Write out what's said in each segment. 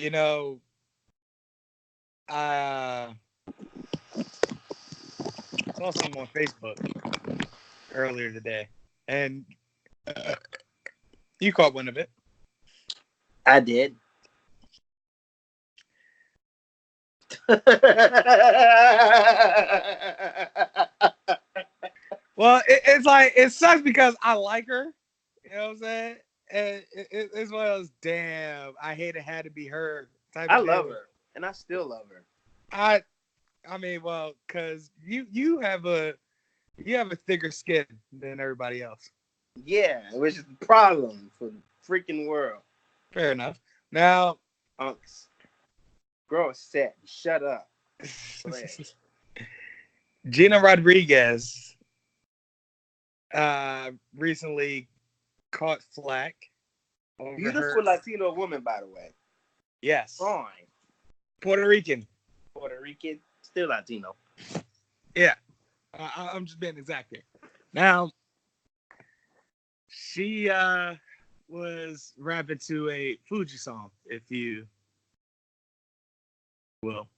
You know, I saw something on Facebook earlier today, and uh, you caught wind of it. I did. Well, it's like it sucks because I like her. You know what I'm saying? And it's one of those damn. I hate it had to be her type I of love deal. her, and I still love her. I I mean, well, because you have a thicker skin than everybody else. Yeah, which is the problem for the freaking world. Fair enough. Now, Unks, grow a set. Shut up. Go ahead. Gina Rodriguez recently caught flack over Beautiful her. Latino woman, by the way. Yes, Fine. Puerto Rican. Puerto Rican, still Latino. Yeah, I'm just being exact here. Now, she was rapping to a Fuji song, if you will.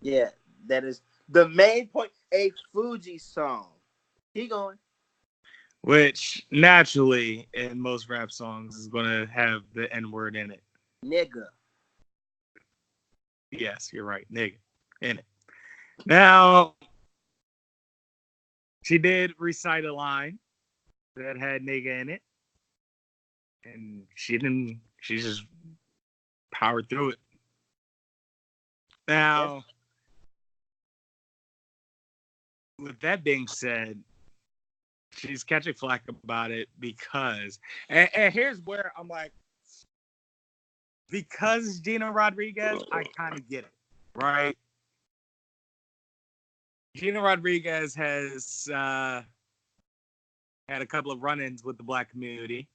Yeah, that is the main point. A Fuji song. Keep going. Which naturally in most rap songs is going to have the N word in it. Nigga. Yes, you're right, nigga, in it. Now, she did recite a line that had nigga in it, and she didn't. She just powered through it. Now, with that being said, she's catching flack about it because, and here's where I'm like, because Gina Rodriguez, I kind of get it, right? Gina Rodriguez has had a couple of run-ins with the black community,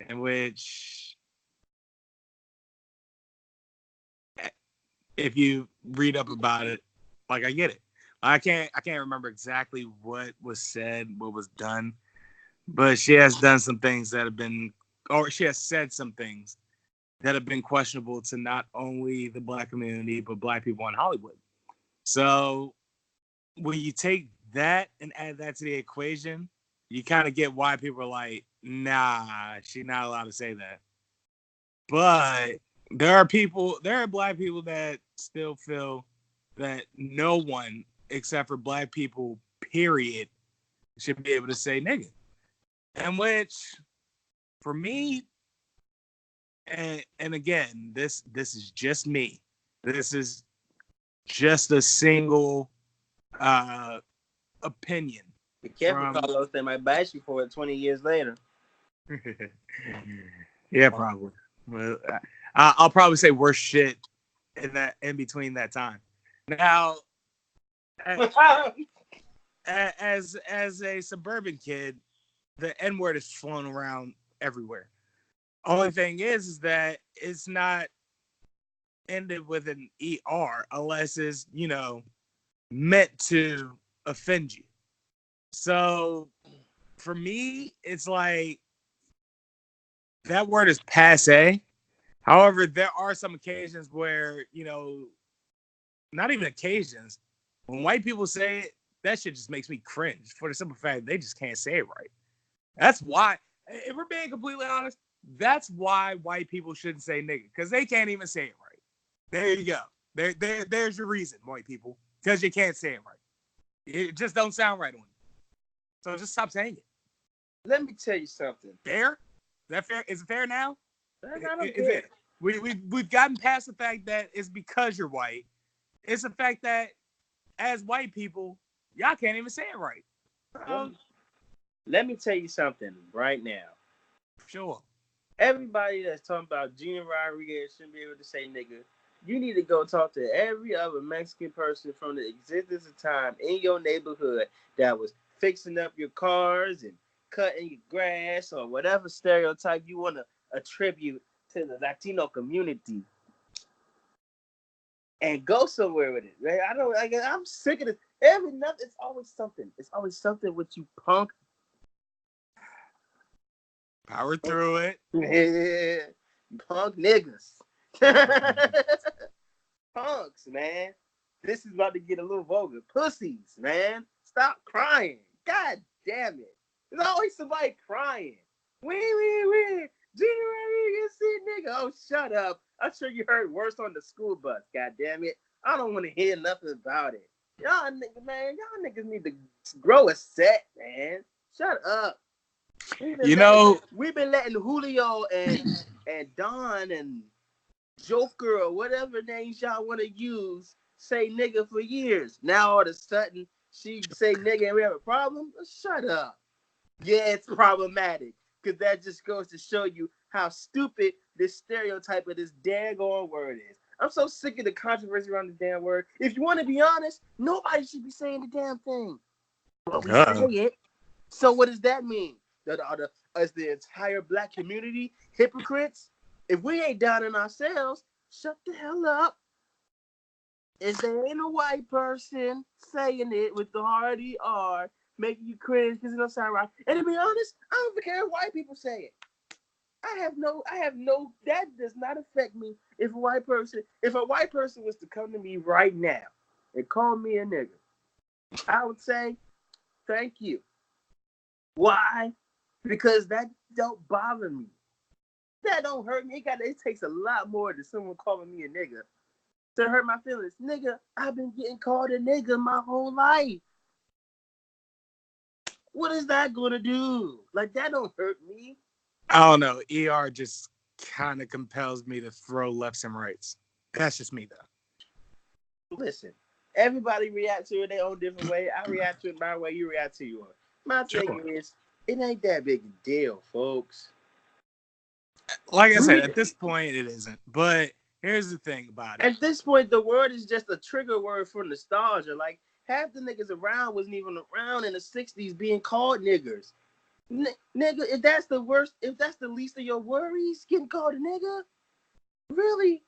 in which, if you read up about it, like I get it. I can't remember exactly what was said, what was done, but she has done some things that have been, or she has said some things that have been questionable to not only the black community but black people in Hollywood. So when you take that and add that to the equation, you kind of get why people are like, nah, she's not allowed to say that. But there are black people that still feel that no one except for black people, period, should be able to say nigga. And which, for me, and again, this is just me. This is just a single opinion. Be careful, Carlos. They might bite you for it 20 years later. Yeah, probably. Well, I'll probably say worse shit in between that time. Now, as a suburban kid, the N word is flown around everywhere. Only thing is that it's not ended with an ER unless it's, meant to offend you. So for me, it's like that word is passe. However, there are some occasions where, not even occasions, when white people say it, that shit just makes me cringe for the simple fact they just can't say it right. That's why, if we're being completely honest, that's why white people shouldn't say nigga, because they can't even say it right. There you go. There's your reason, white people, because you can't say it right. It just don't sound right on you. So just stop saying it. Let me tell you something. Fair? Is that fair? Is it fair now? I don't get it. We've gotten past the fact that it's because you're white. It's the fact that as white people, y'all can't even say it right. Let me tell you something right now. Sure. Everybody that's talking about Gina Rodriguez shouldn't be able to say nigga. You need to go talk to every other Mexican person from the existence of time in your neighborhood that was fixing up your cars and cutting your grass or whatever stereotype you want to attribute to the Latino community. And go somewhere with it. Right? I'm sick of this. It's always something. It's always something with you punk. Power through it. Yeah. Punk niggas. Punks, man. This is about to get a little vulgar. Pussies, man. Stop crying. God damn it. There's always somebody crying. Wee. January, see, nigga. Oh, shut up. I'm sure you heard worse on the school bus. God damn it. I don't want to hear nothing about it. Y'all niggas need to grow a set, man. Shut up. We've been letting Julio and Don and Joker or whatever names y'all want to use say nigga for years. Now all of a sudden she say nigga and we have a problem? Shut up. Yeah, it's problematic because that just goes to show you how stupid this stereotype of this daggone word is. I'm so sick of the controversy around the damn word. If you want to be honest, nobody should be saying the damn thing. But we say it. So what does that mean? Is the entire black community hypocrites? If we ain't down in ourselves, shut the hell up. If there ain't a white person saying it with the hard ER, making you cringe because it don't sound right. And to be honest, I don't care if white people say it. That does not affect me. If a white person was to come to me right now and call me a nigga, I would say, thank you. Why? Because that don't bother me. That don't hurt me. It takes a lot more than someone calling me a nigga to hurt my feelings. Nigga, I've been getting called a nigga my whole life. What is that gonna do? Like, that don't hurt me. I don't know. ER just kind of compels me to throw lefts and rights. That's just me, though. Listen, everybody reacts to it their own different way. I react to it my way. You react to yours. My thing is, it ain't that big a deal, folks. Like I said, at this point, it isn't. But here's the thing about it. At this point, the word is just a trigger word for nostalgia. Like, half the niggas around wasn't even around in the 60s being called niggers. Nigga, if that's the worst, if that's the least of your worries, getting called a nigga, really?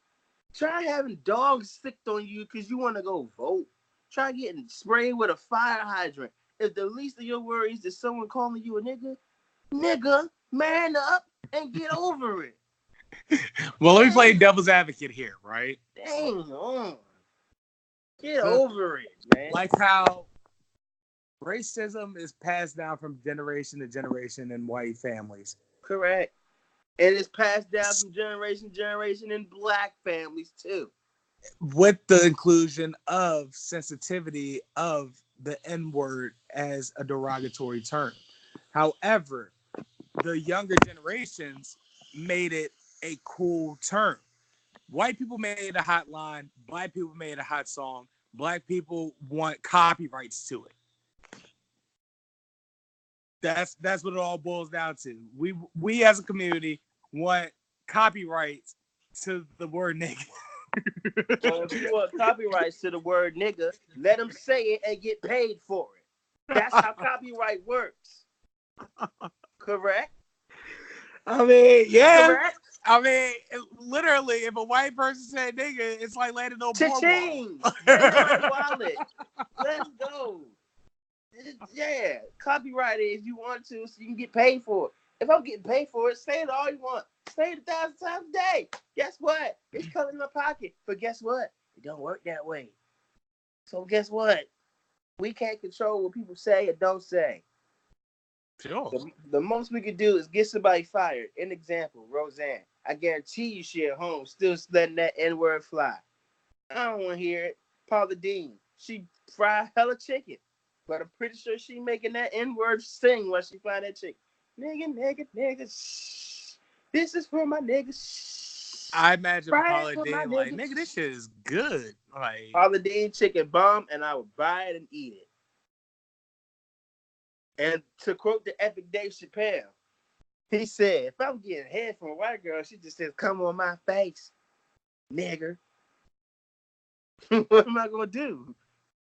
Try having dogs sicked on you because you want to go vote. Try getting sprayed with a fire hydrant. If the least of your worries is someone calling you a nigga, man up and get over it. Well, let me play devil's advocate here, right? Dang on. Get over it, man. Like how racism is passed down from generation to generation in white families. Correct. And it's passed down from generation to generation in black families, too. With the inclusion of sensitivity of the N-word as a derogatory term. However, the younger generations made it a cool term. White people made a hot line. Black people made a hot song. Black people want copyrights to it. That's what it all boils down to. We as a community want copyrights to the word nigga. Well, if you want copyrights to the word nigga, let them say it and get paid for it. That's how copyright works. Correct? I mean, yeah. Correct? I mean, literally, if a white person said nigga, it's like landing on Cha-ching! My wallet. Let's go. Yeah, copyright it if you want to, so you can get paid for it. If I'm getting paid for it, say it all you want. Say it 1,000 times a day. Guess what? It's coming in my pocket. But guess what? It don't work that way. So guess what? We can't control what people say or don't say. Sure. The most we could do is get somebody fired. An example, Roseanne. I guarantee you she at home still letting that N-word fly. I don't want to hear it. Paula Deen. She fry hella chicken. But I'm pretty sure she making that N-word sing while she fry that chicken. Nigga, shh. This is for my niggas. Shh. I imagine Paula Deen like, nigga, this shit is good. Like, Paula Deen chicken bomb, and I would buy it and eat it. And to quote the epic Dave Chappelle, he said, if I'm getting head from a white girl, she just says, come on my face, nigger. What am I going to do?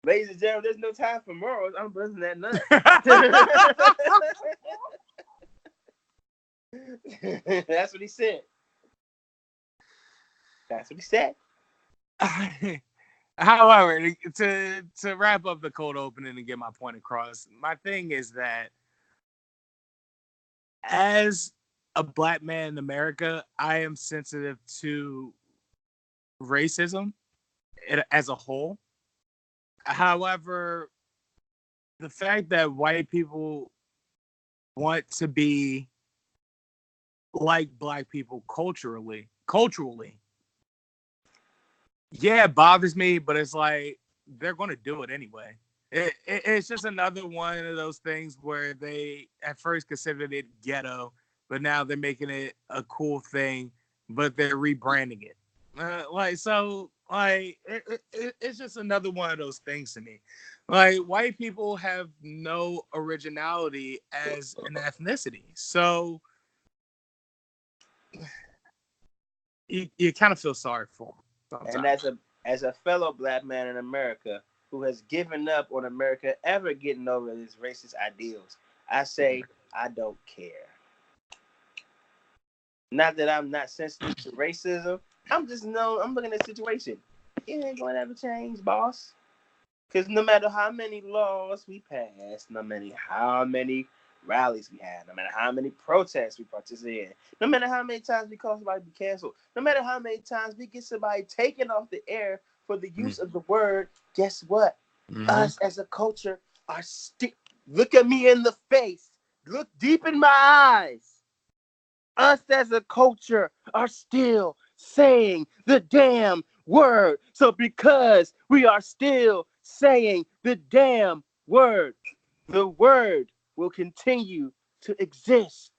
Ladies and gentlemen, there's no time for morals. I'm buzzing that nut. That's what he said. That's what he said. However, to wrap up the cold opening and get my point across, my thing is that as a black man in America, I am sensitive to racism as a whole. However, the fact that white people want to be like black people culturally, yeah, it bothers me, but it's like they're going to do it anyway. It's just another one of those things where they at first considered it ghetto, but now they're making it a cool thing, but they're rebranding it. It's just another one of those things to me. Like, white people have no originality as an ethnicity, so you kind of feel sorry for them sometimes. And as a fellow black man in America who has given up on America ever getting over his racist ideals, I say I don't care. Not that I'm not sensitive to racism. I'm looking at the situation. It ain't gonna ever change, boss. Because no matter how many laws we pass, no matter how many rallies we have, no matter how many protests we participate in, no matter how many times we call somebody to be canceled, no matter how many times we get somebody taken off the air for the use of the word, guess what? Us as a culture are still. Look at me in the face. Look deep in my eyes. Us as a culture are still saying the damn word. So because we are still saying the damn word, the word will continue to exist.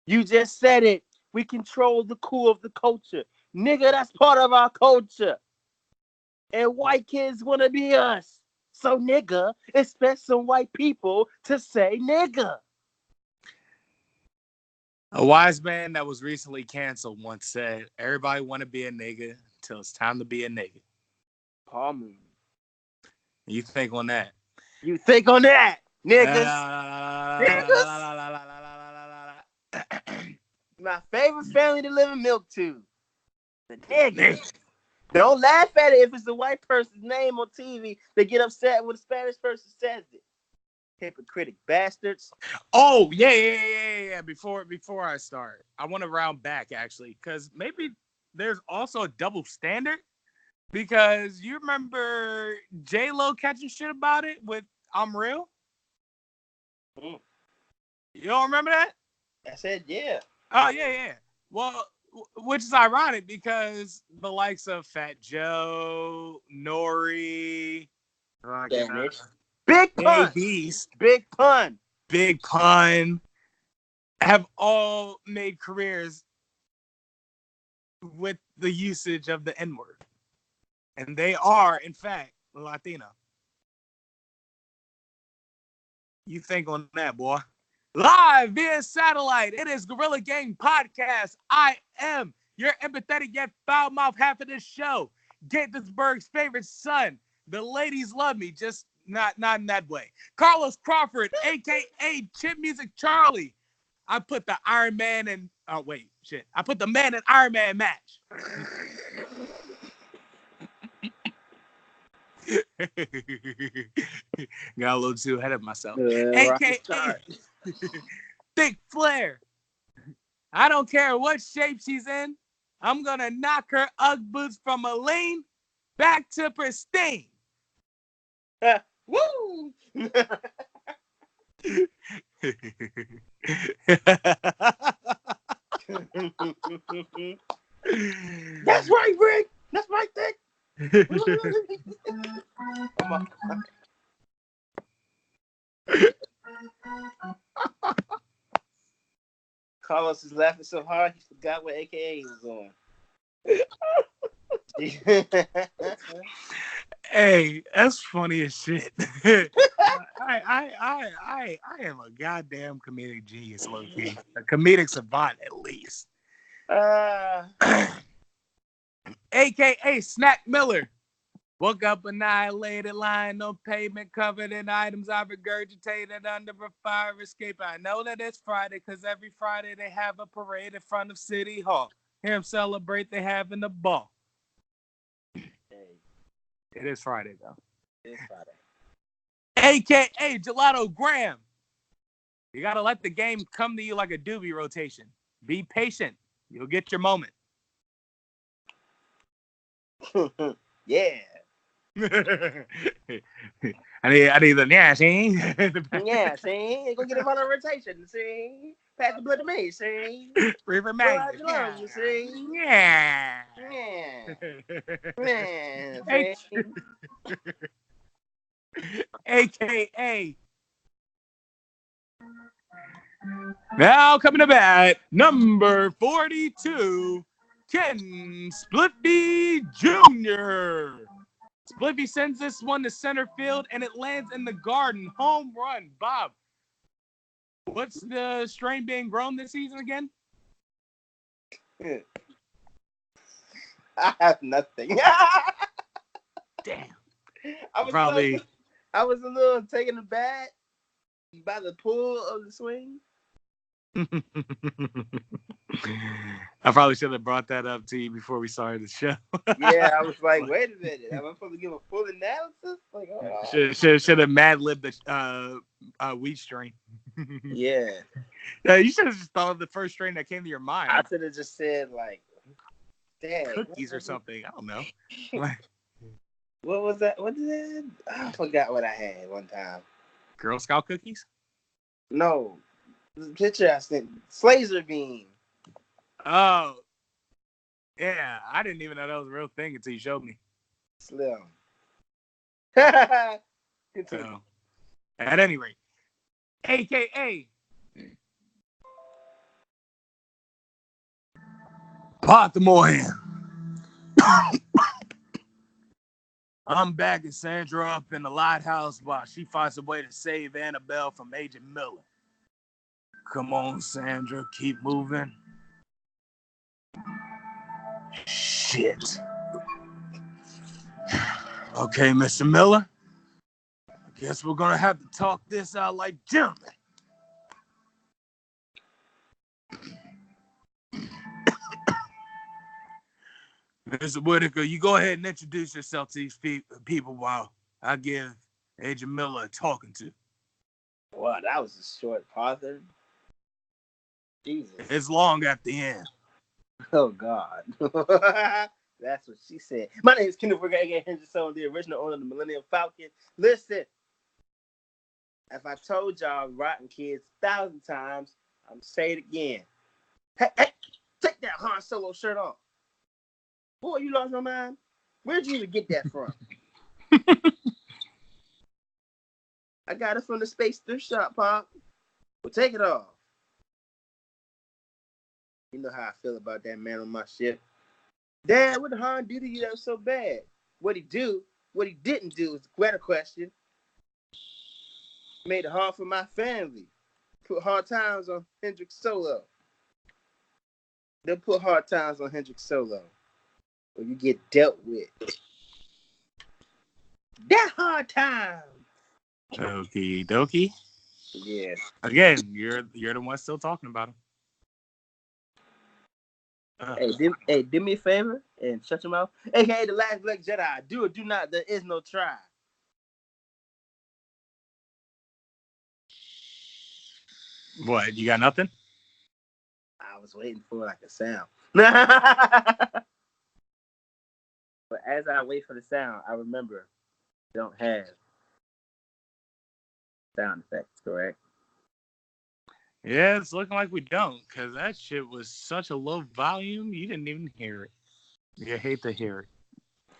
You just said it. We control the core of the culture. Nigga, that's part of our culture. And white kids want to be us. So nigga, expect some white people to say nigga. A wise man that was recently canceled once said, "Everybody want to be a nigga until it's time to be a nigga." Paul Moon. You think on that? You think on that, niggas. My favorite family to live in milk tube. The niggas. Don't laugh at it if it's a white person's name on TV. They get upset when a Spanish person says it. Hypocritic bastards. Oh, yeah. Before I start, I want to round back, actually, because maybe there's also a double standard. Because you remember J-Lo catching shit about it with I'm Real? You don't remember that? I said, yeah. Oh, yeah. Well, which is ironic because the likes of Fat Joe, Nori, Big Pun. Beast, Big Pun. Big Pun have all made careers with the usage of the N-word. And they are, in fact, Latino. You think on that, boy. Live via satellite, it is Gorilla Gang Podcast. I am your empathetic yet foul-mouthed half of this show, Gaithersburg's favorite son. The ladies love me, just not in that way. Carlos Crawford, a.k.a. Chip Music Charlie. I put the Iron Man in... Oh, wait, shit. I put the man in Iron Man match. Got a little too ahead of myself. A.k.a. Thick Flair. I don't care what shape she's in. I'm going to knock her Ugg boots from a lean back to pristine. Woo! That's right, Rick. That's right, Dick. Carlos is laughing so hard he forgot what AKA he was on. Hey, that's funny as shit. I am a goddamn comedic genius, low key. A comedic savant, at least. AKA Snack Miller. Woke up annihilated, lying on pavement, covered in items I regurgitated under a fire escape. I know that it's Friday, because every Friday they have a parade in front of City Hall. Hear them celebrate, they having a ball. It is Friday, though. It is Friday. AKA Gelato Graham. You got to let the game come to you like a doobie rotation. Be patient. You'll get your moment. Yeah. I need the see. Yeah, see? Go get him on a rotation, see? Pass the blood to me, see? Reefer Blow out Magnus. your Yeah. lungs, you see? Yeah. Yeah. Yeah, H- see? AKA. Now coming to bat, number 42, Ken Spliffy Jr. Spliffy sends this one to center field, and it lands in the garden. Home run. Bob, what's the strain being grown this season again? I have nothing. Damn. I was Probably. I was a little taken aback by the pull of the swing. I probably should have brought that up to you before we started the show. Yeah, I was like, wait a minute. Am I supposed to give a full analysis? Like, oh. should have mad libbed the wheat strain. Yeah. You should have just thought of the first strain that came to your mind. I should have just said, like, dang. Cookies or something. I don't know. What was that? What did that? I forgot what I had one time. Girl Scout cookies? No. The picture I sent. Slazer bean. Oh. Yeah. I didn't even know that was a real thing until you showed me. Slim. So, at any rate, AKA Baltimore. I'm backing Sandra up in the lighthouse while she finds a way to save Annabelle from Agent Miller. Come on, Sandra, keep moving. Shit. Okay, Mr. Miller. I guess we're gonna have to talk this out like gentlemen. Mr. Whitaker, you go ahead and introduce yourself to these people while I give Agent Miller a talking to. Wow, that was a short pause. Jesus. It's long at the end. Oh, God. That's what she said. My name is Kenneth Whitaker, aka Henderson, the original owner of the Millennium Falcon. Listen, if I told y'all rotten kids 1,000 times, I'm say it again. Hey, take that Han Solo shirt off. Boy, you lost your mind? Where'd you even get that from? I got it from the Space Thrift Shop, Pop. Well, take it off. You know how I feel about that man on my ship. Dad, what did Han do to you that was so bad? What he didn't do is the better question. Made it hard for my family. Put hard times on Hendrik Solo. They'll put hard times on Hendrik Solo. Or you get dealt with. That hard time. Okie dokie. Yeah. Again, you're the one still talking about him. Hey, do me a favor and shut your mouth. AKA the Last Black Jedi. Do or do not. There is no try. What? You got nothing? I was waiting for like a sound. But as I wait for the sound, I remember don't have sound effects, correct? Yeah, it's looking like we don't, because that shit was such a low volume, you didn't even hear it. You hate to hear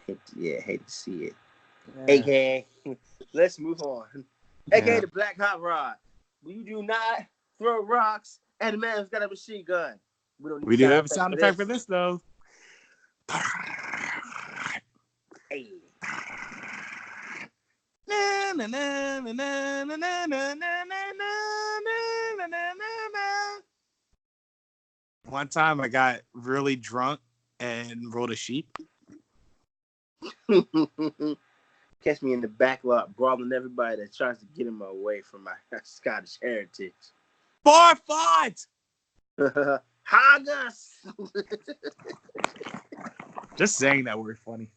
it. Hate to see it. Yeah. AKA, let's move on. AKA the Black Hot Rod. We do not throw rocks at a man who's got a machine gun. We do have a sound effect for this, though. Hey. One time I got really drunk and rode a sheep. Catch me in the back lot brawling everybody that tries to get him away from my Scottish heritage. Bar fight! Haggis! Just saying that word funny.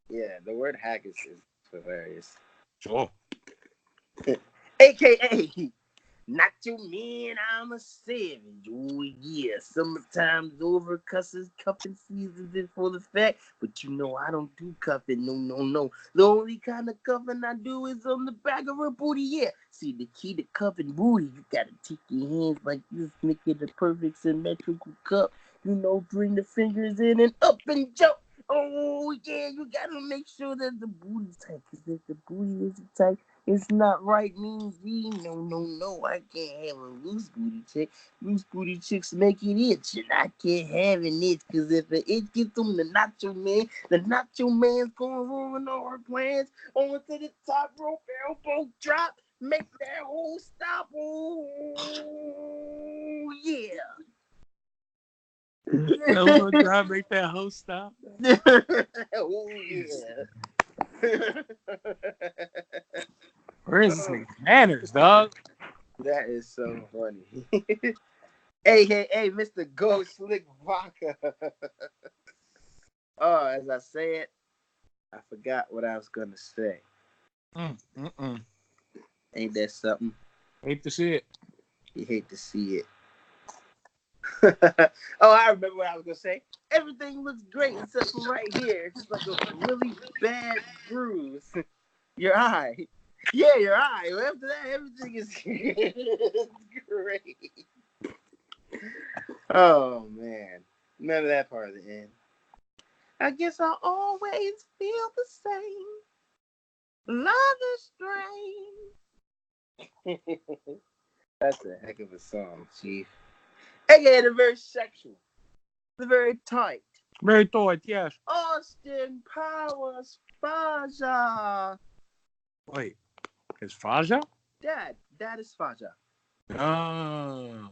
Yeah, the word haggis is hilarious. Sure. AKA Nacho man, I'm a savage. Oh yeah, summertime's over, cusses cuffing season's in full effect. But you know I don't do cuffing, no. The only kind of cuffing I do is on the back of her booty, yeah. See, the key to cuffing booty, you gotta take your hands like this, make it a perfect symmetrical cup. You know, bring the fingers in and up and jump. Oh yeah, you gotta make sure that the booty's tight, cause if the booty isn't tight, it's not right, means we no. I can't have a loose booty chick. Loose booty chicks make it itch, and I can't have an itch, cause if an itch gets on the nacho man's gonna ruin all our plans. On to the top rope, elbow drop, make that whole stop. Oh yeah. Elbow drop, make that hoe stop. Oh yeah. Where is this nigga's manners, dog? That is so funny. Hey, Mr. Go Slick Vodka. Oh, as I said, I forgot what I was gonna say. Ain't that something? Hate to see it. You hate to see it. Oh, I remember what I was gonna say. Everything looks great except for right here. It's just like a really bad bruise. Your eye. Yeah, your eye. Well, after that, everything is great. Oh man, none of that part of the end. I guess I'll always feel the same. Love is strange. That's a heck of a song, Chief. Again, they're very sexual. They're very tight. Very tight, yes. Austin Powers, Faja. Wait, is Faja? Dad is Faja. Oh.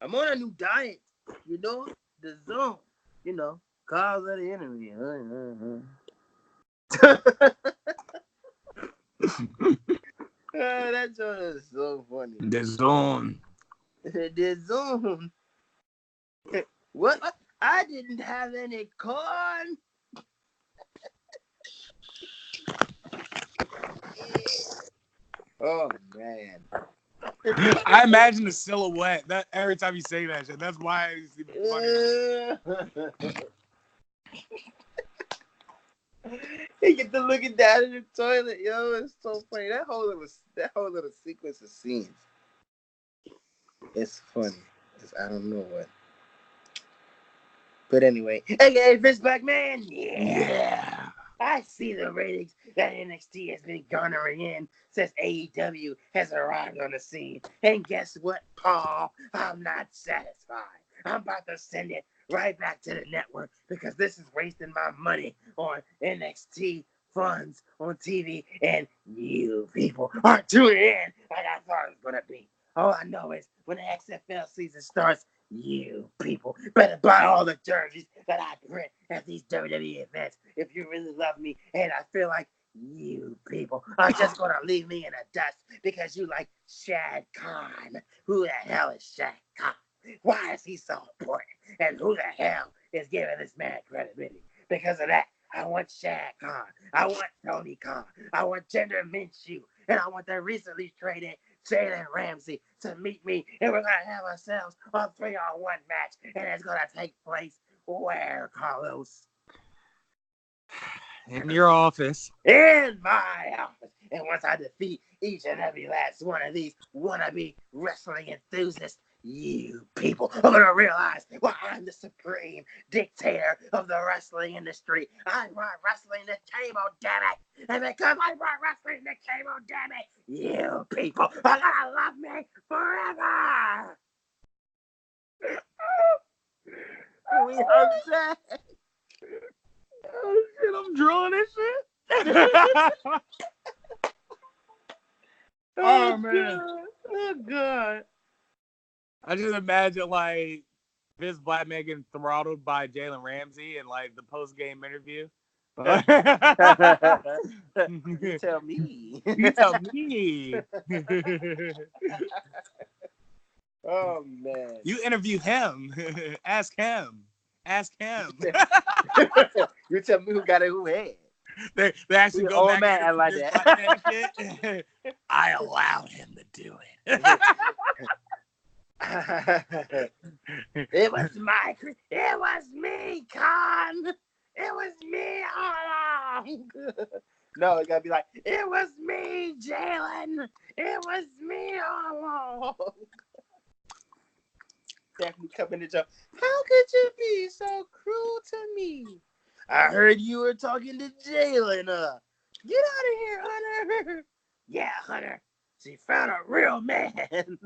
I'm on a new diet, you know, the zone, you know, cause of the enemy. That joke is so funny. The zone. The zone. What? I didn't have any corn. Oh man. I imagine the silhouette that every time you say that shit. That's why it's even funny. He get to looking down in the toilet, yo. It's so funny. That whole little sequence of scenes. It's funny. I don't know what. But anyway, hey, Vince McMahon, yeah. I see the ratings that NXT has been garnering in since AEW has arrived on the scene. And guess what, Paul? I'm not satisfied. I'm about to send it right back to the network because this is wasting my money on NXT funds on TV, and you people aren't tuning in like I thought it was going to be. All I know is when the XFL season starts, you people better buy all the jerseys that I print at these WWE events if you really love me. And I feel like you people are just going to leave me in the dust because you like Shad Khan. Who the hell is Shad Khan? Why is he so important? And who the hell is giving this man credibility? Because of that, I want Shad Khan. I want Tony Khan. I want Jinder Minshew. And I want the recently traded Jalen Ramsey to meet me, and we're gonna have ourselves a 3-on-1 match, and it's gonna take place where, Carlos? In your office. In my office. And once I defeat each and every last one of these wannabe wrestling enthusiasts, you people are gonna realize why I'm the supreme dictator of the wrestling industry. I run wrestling the table, damn it! And because I run wrestling the table, damn it, you people are gonna love me forever! We upset. Oh shit, I'm drawing this shit. Oh man. God. Oh god. I just imagine like this black man getting throttled by Jalen Ramsey in like the post game interview. You tell me. You tell me. Oh man. You interview him. Ask him. Ask him. You tell me who got it, who had. they actually go old back man and like this that. black man shit. I allowed him to do it. It was it was me, Con. It was me all along. No, it gotta be like, it was me, Jalen. It was me all along. Stephanie coming to Joe. How could you be so cruel to me? I heard you were talking to Jalen. Get out of here, Hunter. Yeah, Hunter. She found a real man.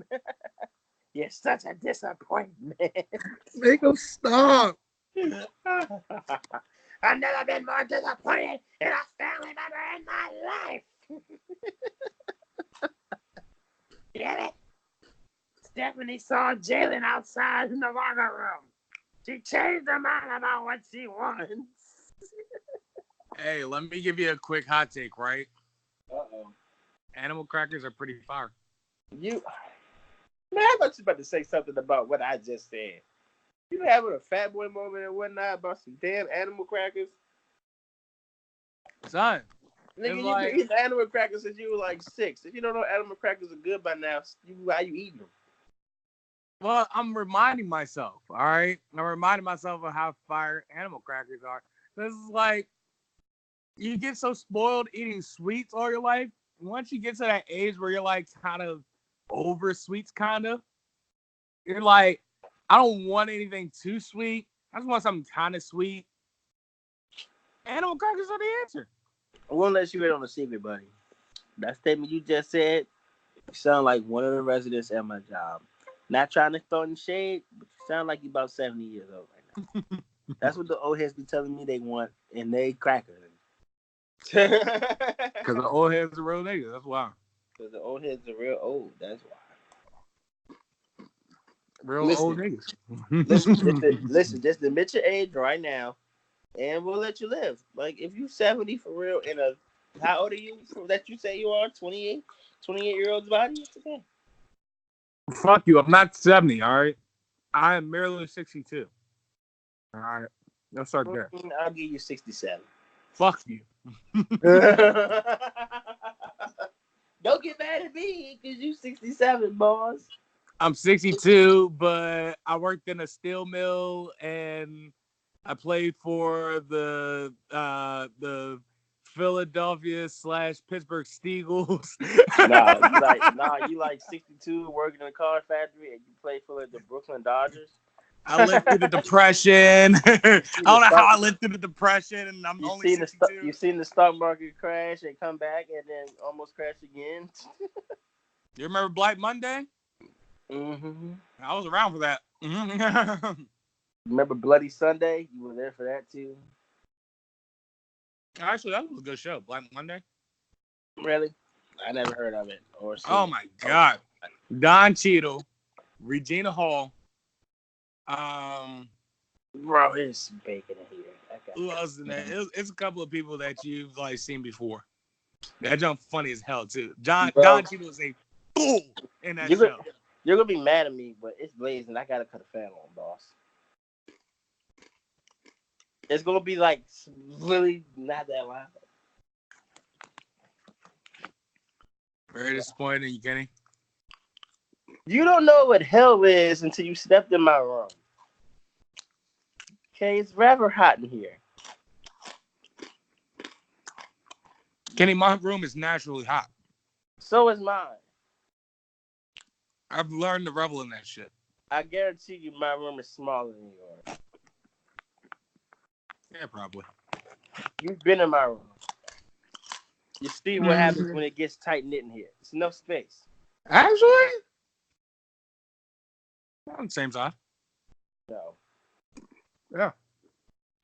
You're such a disappointment. Make him stop. I've never been more disappointed in a family member in my life. Get it? Stephanie saw Jalen outside in the locker room. She changed her mind about what she wants. Hey, let me give you a quick hot take, right? Uh-oh. Animal crackers are pretty fire. Man, I thought you were about to say something about what I just said. You having a fat boy moment and whatnot about some damn animal crackers? Son, Nigga, you've like, been eating animal crackers since you were like 6. If you don't know animal crackers are good by now, why you eating them? well, I'm reminding myself, all right? I'm reminding myself of how fire animal crackers are. This is like, you get so spoiled eating sweets all your life. Once you get to that age where you're like kind of over sweets, kind of, you're like, I don't want anything too sweet. I just want something kind of sweet. Animal crackers are the answer. I won't let you in on a secret, buddy. That statement you just said, you sound like one of the residents at my job. Not trying to throw in shade, but you sound like you're about 70 years old right now. That's what the old heads be telling me they want, and they crackers. Because the old heads are real niggas. That's why. Because the old heads are real old. That's why. Real old niggas. listen, just admit your age right now, and we'll let you live. Like, if you 70 for real, how old are you that you say you are? 28? 28-year-old's body? It's okay. Fuck you. I'm not 70, all right? I am merely 62. All right. Let's start there. I'll give you 67. Fuck you. Don't get mad at me because you 67, boss. I'm 62, but I worked in a steel mill and I played for the Philadelphia / Pittsburgh Steagles. You like 62 working in a car factory and you play for the Brooklyn Dodgers. I lived through the Depression. I don't know how I lived through the Depression, and I'm only 62. You seen the stock market crash and come back and then almost crash again? You remember Black Monday? Mm-hmm. I was around for that. Mm-hmm. Remember Bloody Sunday? You were there for that too. Actually, that was a good show, Black Monday. Really? I never heard of it. Oh my God. Don Cheadle, Regina Hall. Bro, it's bacon in here. Who else in there? It's a couple of people that you've like seen before. That jump funny as hell too. Don Cheadle is a fool in that show. You're gonna be mad at me, but it's blazing. I gotta cut a fan on, boss. It's gonna be like really not that loud. Very disappointed in you, Kenny. You don't know what hell is until you stepped in my room. Okay, it's rather hot in here. Kenny, my room is naturally hot. So is mine. I've learned to revel in that shit. I guarantee you my room is smaller than yours. Yeah, probably. You've been in my room. You see what happens when it gets tight knit in here. It's no space. Actually? On the same side. No. Yeah.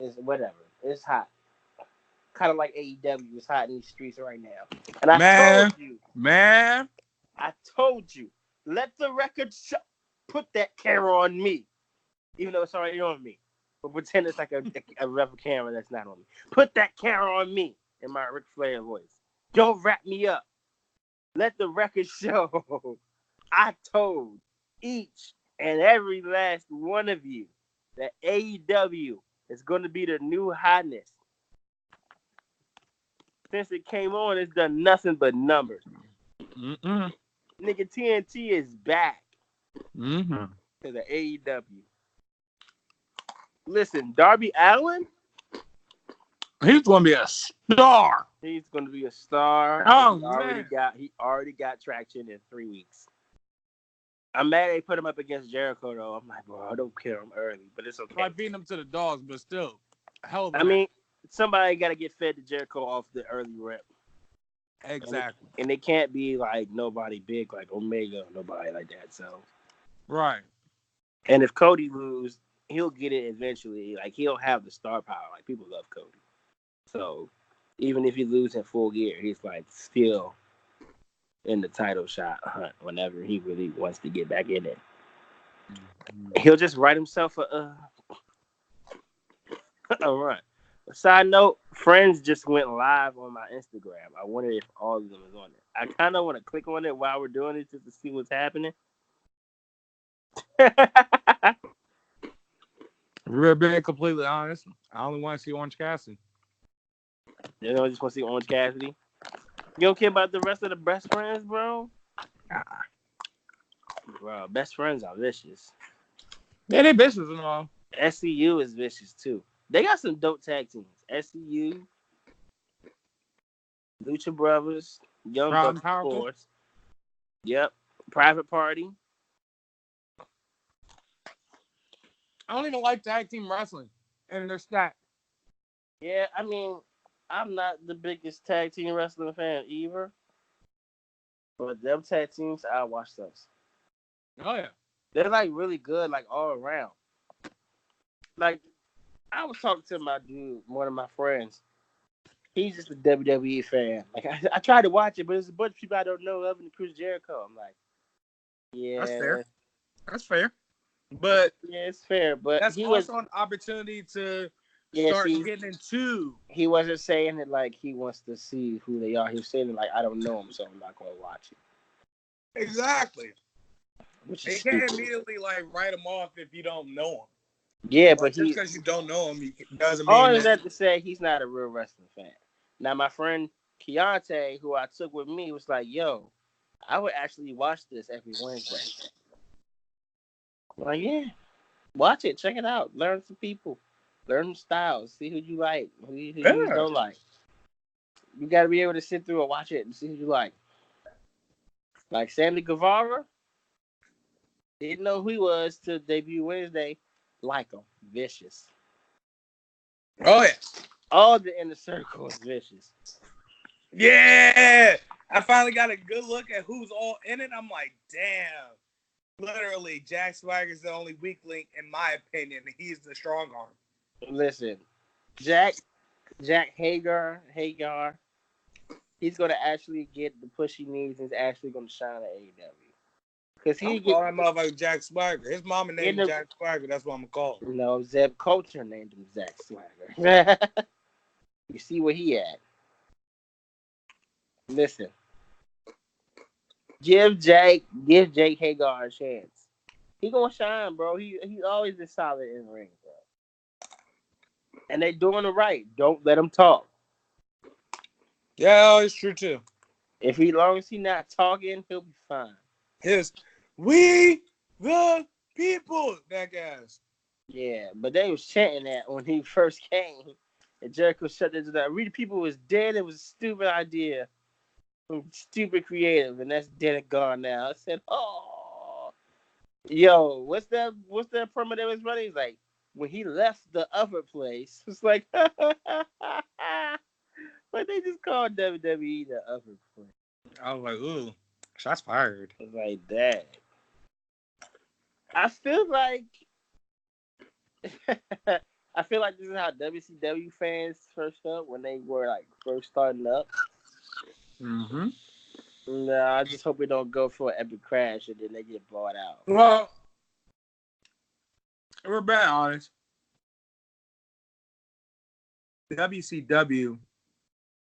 It's whatever. It's hot. Kind of like AEW is hot in these streets right now. And I told you. Man. I told you. Let the record show. Put that camera on me. Even though it's already on me. But pretend it's like a rubber camera that's not on me. Put that camera on me in my Ric Flair voice. Don't wrap me up. Let the record show. I told each and every last one of you that AEW is going to be the new hotness. since it came on, it's done nothing but numbers. Mm-mm. Nigga, TNT is back Mm-hmm. to the AEW. Listen, Darby Allin, He's gonna be a star. he's gonna be a star. Oh He already got traction in 3 weeks. I'm mad they put him up against Jericho though. I'm like, bro, don't kill him early, but it's okay. Like beating him to the dogs, but still, hell of a I mean, somebody got to get fed to Jericho off the early rep. exactly. And it can't be like nobody big like Omega or nobody like that. So Right. and if Cody lose, he'll get it eventually. Like he'll have the star power. Like people love Cody. So even if he loses in full gear, he's like still in the title shot hunt whenever he really wants to get back in it. Mm-hmm. He'll just write himself a run. Side note, Friends just went live on my Instagram. I wonder if all of them is on it. I kind of want to click on it while we're doing it just to see what's happening. We're being completely honest. I only want to see Orange Cassidy. You know, I just want to see Orange Cassidy. You don't care about the rest of the best friends, bro? Bro, best friends are vicious. Yeah, they vicious and all. SCU is vicious too. They got some dope tag teams. SCU, Lucha Brothers, Young Bucks, of course. Yep. Private Party. I don't even like tag team wrestling, and they're stacked. Yeah, I mean, I'm not the biggest tag team wrestling fan either, but them tag teams, I watch those. Oh yeah, they're like really good, like all around. Like I was talking to my dude, one of my friends. He's just a WWE fan. Like I tried to watch it, but there's a bunch of people I don't know other than Chris Jericho. I'm like, yeah, that's fair. That's fair. But yeah, it's fair. But that's also an opportunity to start getting into. He wasn't saying it like he wants to see who they are. He was saying it like I don't know them, so I'm not going to watch it. Exactly. Which is you can't immediately like write them off if you don't know them. Yeah, like, but just because you don't know him doesn't mean. All of that to say he's not a real wrestling fan. Now, my friend Keontae, who I took with me, was like, "Yo, I would actually watch this every Wednesday." I'm like, yeah, watch it, check it out, learn some people, learn some styles, see who you like, who you don't like. You got to be able to sit through and watch it and see who you like. Like Sammy Guevara, didn't know who he was till debut Wednesday. Like him, vicious. Oh yeah, all the inner circle is vicious. Yeah, I finally got a good look at who's all in it. I'm like, damn. Literally, Jack Swagger's the only weak link, in my opinion. He's the strong arm. Listen, Jack Hagar, he's going to actually get the push he needs and is actually going to shine at AEW. Because he call that motherfucker Jack Swagger. His mama named him Jack Swagger. That's what I'm going to call him. No, Zeb Culture named him Jack Swagger. You see where he at. Listen. Give Jake Hagar a chance. He gonna shine, bro. He's always been solid in the ring, bro. And they doing it right. Don't let him talk. Yeah, it's true too. If he long as he not talking, he'll be fine. We the people, that guys. Yeah, but they was chanting that when he first came. And Jericho shut that down. We the people was dead. It was a stupid idea. Stupid creative, and that's dead and gone now. I said, oh, yo, what's that promo that was running? He's like, when he left the other place, it's like, but they just called WWE the other place. I was like, ooh, shots fired. It's like that. I feel like this is how WCW fans first up when they were like first starting up. Mm-hmm. No, I just hope we don't go for an epic crash and then they get bought out. Well, we're being honest. WCW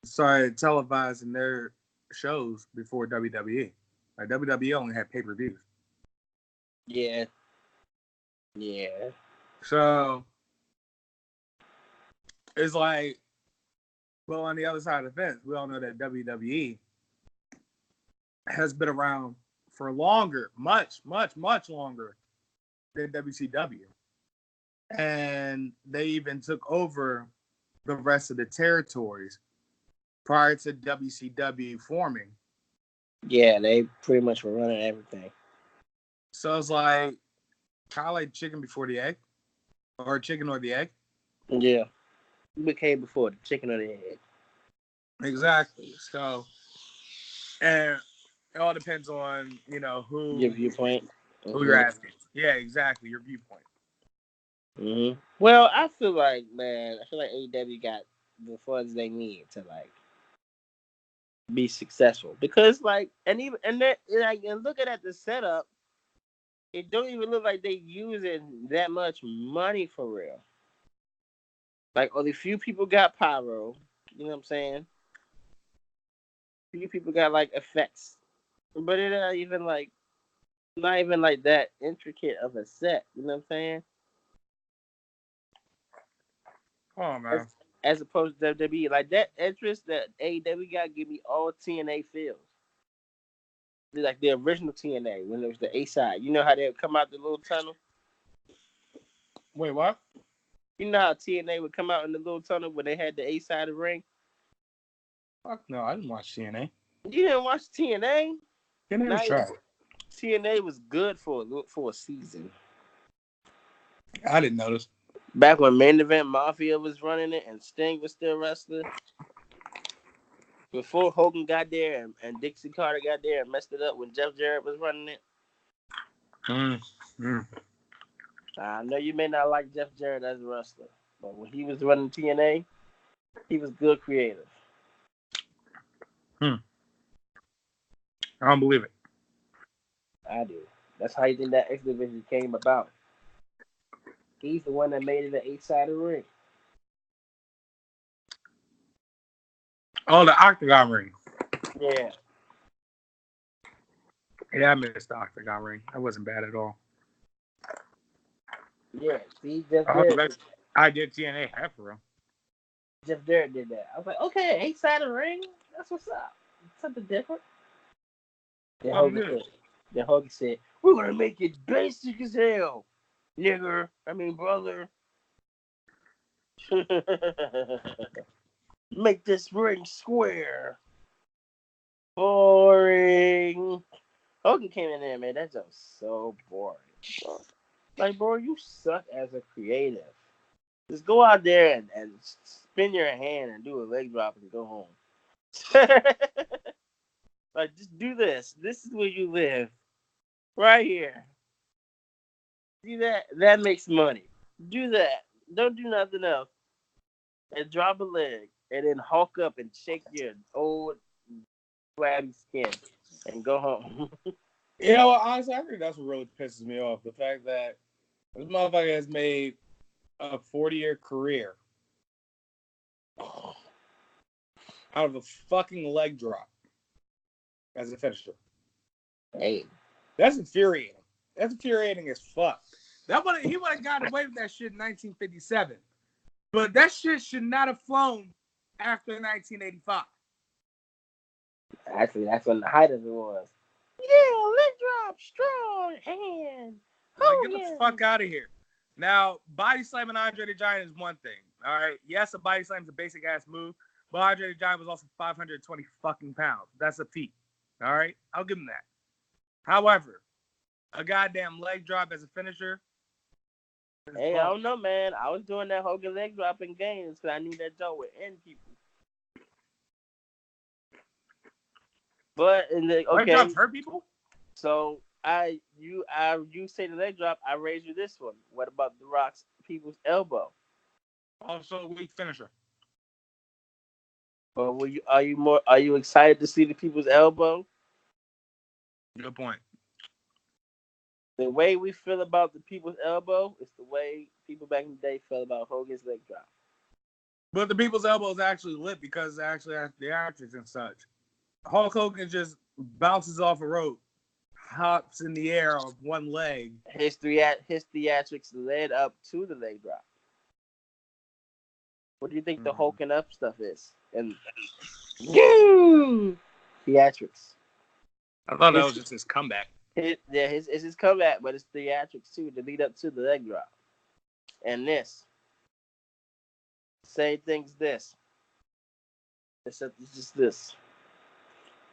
started televising their shows before WWE. Like WWE only had pay-per-views. Yeah. Yeah. So it's like Well, on the other side of the fence, we all know that WWE has been around for longer, much, much, much longer than WCW. And they even took over the rest of the territories prior to WCW forming. Yeah, they pretty much were running everything. So it's like kind of like chicken before the egg, or chicken or the egg. Yeah. What came before, the chicken or the egg? Exactly. So, and it all depends on Your who viewpoint. you're Mm-hmm. asking. Yeah, exactly. Your viewpoint. Mm-hmm. Well, I feel like AEW got the funds they need to like be successful because like and looking at the setup, it don't even look like they using that much money for real. Like only few people got pyro. You know what I'm saying? Few people got like effects, but it not even like that intricate of a set. You know what I'm saying? Oh As, man. as opposed to WWE, like that entrance that AEW got give me all TNA feels. Like the original TNA when it was the A side. You know how they would come out the little tunnel? Wait, what? You know how TNA would come out in the little tunnel when they had the A side of the ring? Fuck no, I didn't watch TNA. You didn't watch TNA? TNA was Now trash. TNA was good for a season. I didn't notice. Back when Main Event Mafia was running it and Sting was still wrestling. Before Hogan got there and Dixie Carter got there and messed it up when Jeff Jarrett was running it. I know you may not like Jeff Jarrett as a wrestler, but when he was running TNA, he was good creative. I don't believe it. I do. That's how you think that X Division came about. He's the one that made it an 8-sided ring. Oh, the Octagon ring. Yeah. Yeah, I missed the Octagon ring. That wasn't bad at all. Yeah. See, Jeff Jarrett. I did TNA half for real. Jeff Jarrett did that. I was like, okay, 8-sided ring? That's what's up. Something different. Then Hogan said, we're going to make it basic as hell, nigger. I mean, brother. Make this ring square. Boring. Hogan came in there, man. That's just so boring. Like, bro, you suck as a creative. Just go out there and spin your hand and do a leg drop and go home. Like, just do this. This is where you live. Right here. See that? That makes money. Do that. Don't do nothing else. And drop a leg. And then hulk up and shake your old flabby skin. And go home. Honestly, I think that's what really pisses me off. The fact that this motherfucker has made a 40-year career out of a fucking leg drop as a finisher. Hey. That's infuriating. That's infuriating as fuck. He would have gotten away with that shit in 1957. But that shit should not have flown after 1985. Actually, that's when the height of it was. Yeah, leg drop, strong hand. Like, get the fuck out of here. Now, body slamming Andre the Giant is one thing. All right. Yes, a body slam is a basic ass move, but Andre the Giant was also 520 fucking pounds. That's a feat. All right. I'll give him that. However, a goddamn leg drop as a finisher. Hey, I don't know, man. I was doing that Hogan leg drop in games because I knew that joke would end people. But leg drops hurt people. So you say the leg drop. I raise you this one. What about the Rock's people's elbow? Also a weak finisher. But are you excited to see the people's elbow? Good point. The way we feel about the people's elbow is the way people back in the day felt about Hogan's leg drop. But the people's elbow is actually lit because they actually have theatrics and such. Hulk Hogan just bounces off a rope, hops in the air on one leg. His theatrics led up to the leg drop. What do you think the Mhm. hulking up stuff is? And theatrics. I thought that His, was just his comeback. it's his comeback, but it's theatrics too to lead up to the leg drop. And this same thing's this, except it's just this.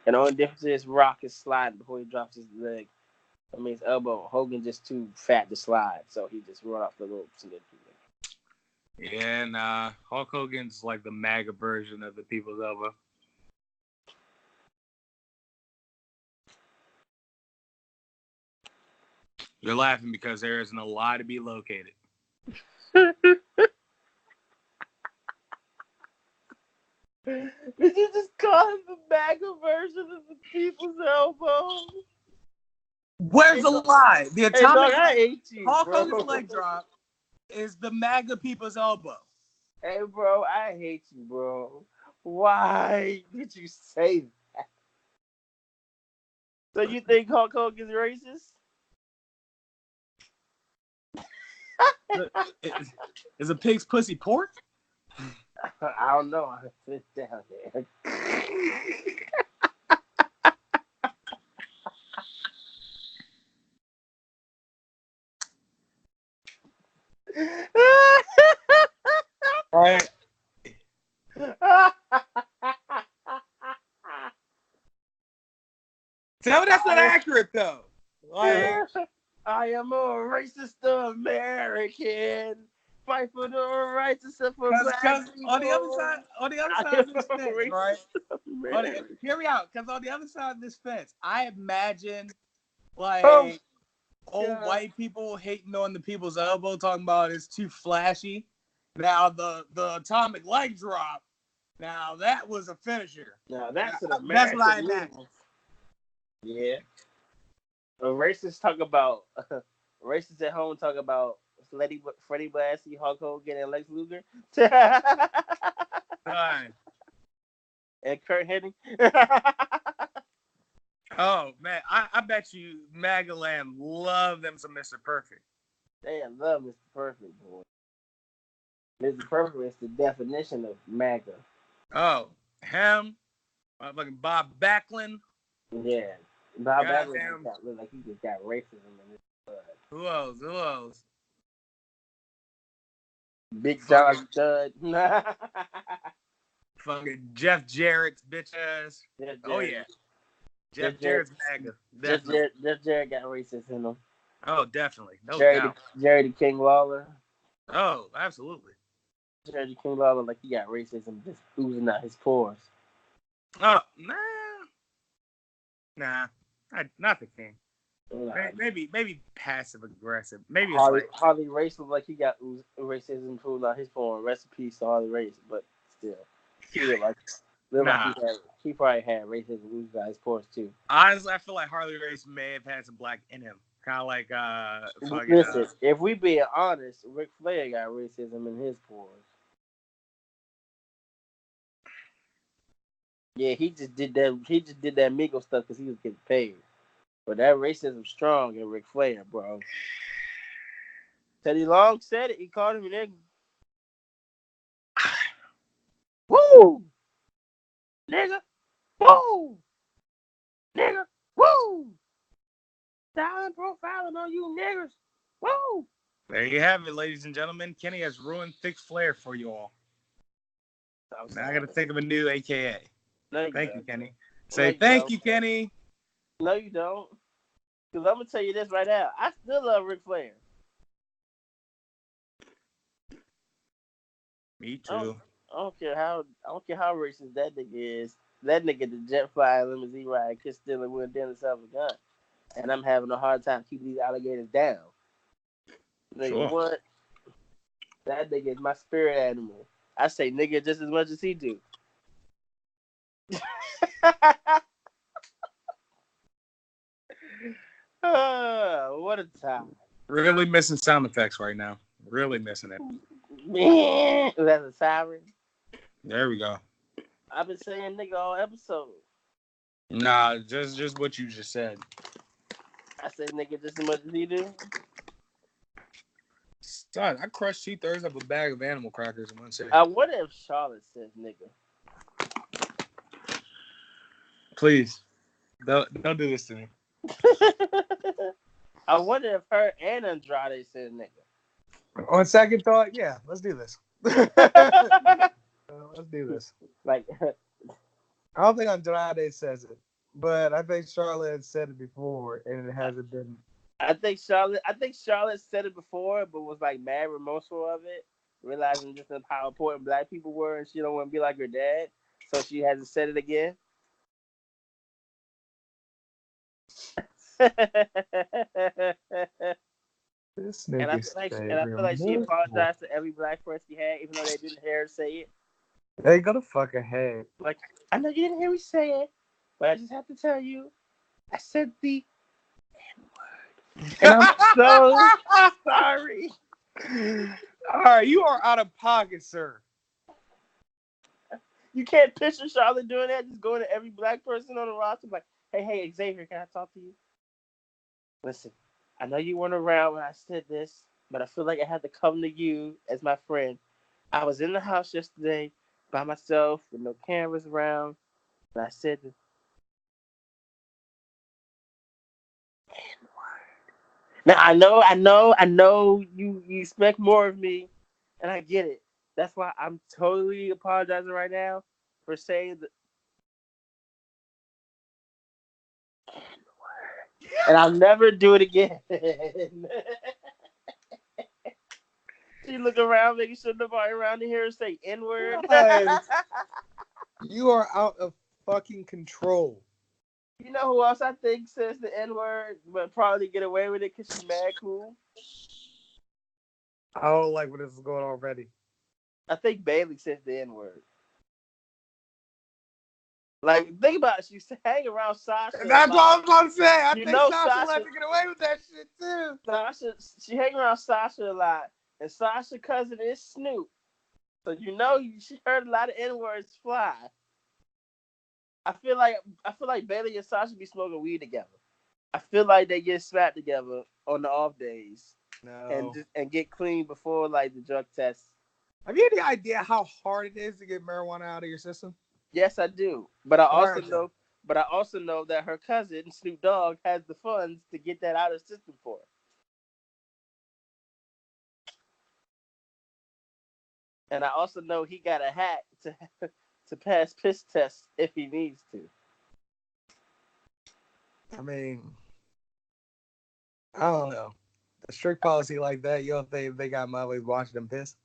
And the only difference is Rock is sliding before he drops his leg. I mean his elbow. Hogan just too fat to slide, so he just run off the ropes and then. Yeah, nah. Hulk Hogan's like the MAGA version of the People's Elbow. You're laughing because there isn't a lie to be located. Did you just call him the MAGA version of the People's Elbow? Where's the lie? The Hey, dog, atomic I hate you, Hulk bro. Hogan's leg drop is the MAGA People's Elbow. Hey, bro, I hate you, bro. Why did you say that? So you think Hulk Hogan's racist? Is a pig's pussy pork? I don't know. I sit down there. All right. Tell me that's not accurate though. Like, I am a racist American. Fight for the rights of black because people. on the other side of this fence, right? Hear me out, because on the other side of this fence, I imagine like old white people hating on the People's Elbow, talking about it's too flashy. Now the atomic leg drop. Now that was a finisher. Now that's an American That's what I imagine. move. Yeah. Racists talk about racists at home talk about Freddie Blassie, Hulk Hogan, and Lex Luger, Right. and Kurt Hennig. Oh man, I bet you MAGA Lamb love them some Mr. Perfect. They love Mr. Perfect, boy. Mr. Perfect is the definition of MAGA. Oh, him, fucking Bob Backlund. Yeah, Bob Goddamn. Backlund look like he just got racism in his blood. Who else? Big John Stud. Fucking Jeff Jarrett's bitch ass. Oh yeah, Jeff Jarrett's MAGA. Definitely. Jeff Jarrett got racist in him. Oh, definitely. No doubt. Jerry the King Lawler. Oh, absolutely. Jerry the King Lawler like he got racism just oozing out his pores. Oh, nah, not the King. Maybe passive aggressive. Maybe it's like Harley Race looked like he got racism oozing out his pores. Rest in peace to Harley Race, but still, he probably had racism oozing out his pores too. Honestly, I feel like Harley Race may have had some black in him. Kind of like Listen, if we being honest, Ric Flair got racism in his pores. Yeah, he just did that. He just did that Migos stuff because he was getting paid. But that racism strong in Ric Flair, bro. Teddy Long said it. He called him an nigga. Woo! Nigga! Woo! Nigga! Woo! Silent profiling on you niggers. Woo! There you have it, ladies and gentlemen. Kenny has ruined Thick Flair for you all. Now I got to think of a new AKA. Thank you, Kenny. Say thank you, Kenny. No, you don't. Because I'm going to tell you this right now. I still love Ric Flair. Me too. I don't care how racist that nigga is. That nigga the jet flying limousine ride, kiss stealing, will damn himself a gun. And I'm having a hard time keeping these alligators down. Nigga, sure. What? That nigga is my spirit animal. I say nigga just as much as he do. What a time. Really missing sound effects right now. Really missing it. Man, that's a siren. There we go. I've been saying nigga all episode. Nah, just what you just said. I say nigga just as much as he do. God, I crushed 2/3 of a bag of animal crackers in one sitting. I wonder if Charlotte says nigga. Please, don't do this to me. I wonder if her and Andrade says nigga. On second thought, yeah, let's do this. Let's do this. Like, I don't think Andrade says it, but I think Charlotte had said it before, and it hasn't been. I think Charlotte said it before, but was like mad remorseful of it, realizing just how important black people were, and she don't want to be like her dad, so she hasn't said it again. This And I nigga feel like she apologized to every black friend she had, even though they didn't hear her say it. They go to fuck ahead. Like, I know you didn't hear me say it, but I just have to tell you, I said the N-word. And I'm so sorry. All right, you are out of pocket, sir. You can't picture Charlotte doing that, just going to every black person on the roster, like, hey, Xavier, can I talk to you? Listen, I know you weren't around when I said this, but I feel like I had to come to you as my friend. I was in the house yesterday by myself with no cameras around, and I said the N-word. Now I know you expect more of me, and I get it. That's why I'm totally apologizing right now for saying the N-word. And I'll never do it again. She look around, making sure nobody around here say N-word. You are out of fucking control. You know who else I think says the N-word, but probably get away with it because she's mad cool? I don't like where this is going already. I think Bailey says the N-word. Like, think about it. She's hanging around Sasha. That's what I was going to say. I think Sasha Sasha let her get away with that shit, too. She hang around Sasha a lot. And Sasha's cousin is Snoop. So you know she heard a lot of N-words fly. I feel like Bailey and Sasha be smoking weed together. I feel like they get smacked together on the off days. No. And get clean before like the drug test. Have you any idea how hard it is to get marijuana out of your system? Yes, I do. But I also know that her cousin, Snoop Dogg, has the funds to get that out of the system for her. And I also know he got a hat to pass piss tests if he needs to. I mean, I don't know. A strict policy like that, you don't think they got my way watching them piss?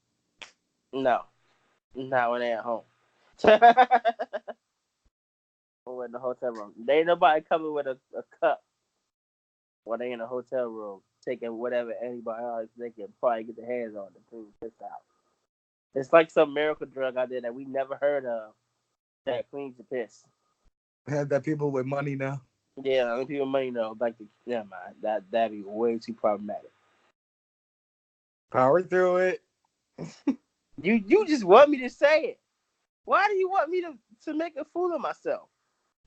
No. Not when they at home. Or in the hotel room. There ain't nobody coming with a cup while they in a hotel room taking whatever antibiotics they can probably get their hands on to clean piss out. It's like some miracle drug out there that we never heard of that cleans the piss. That people with money know. Yeah, only people money know. Never mind. That'd be way too problematic. Power through it. You just want me to say it. Why do you want me to make a fool of myself?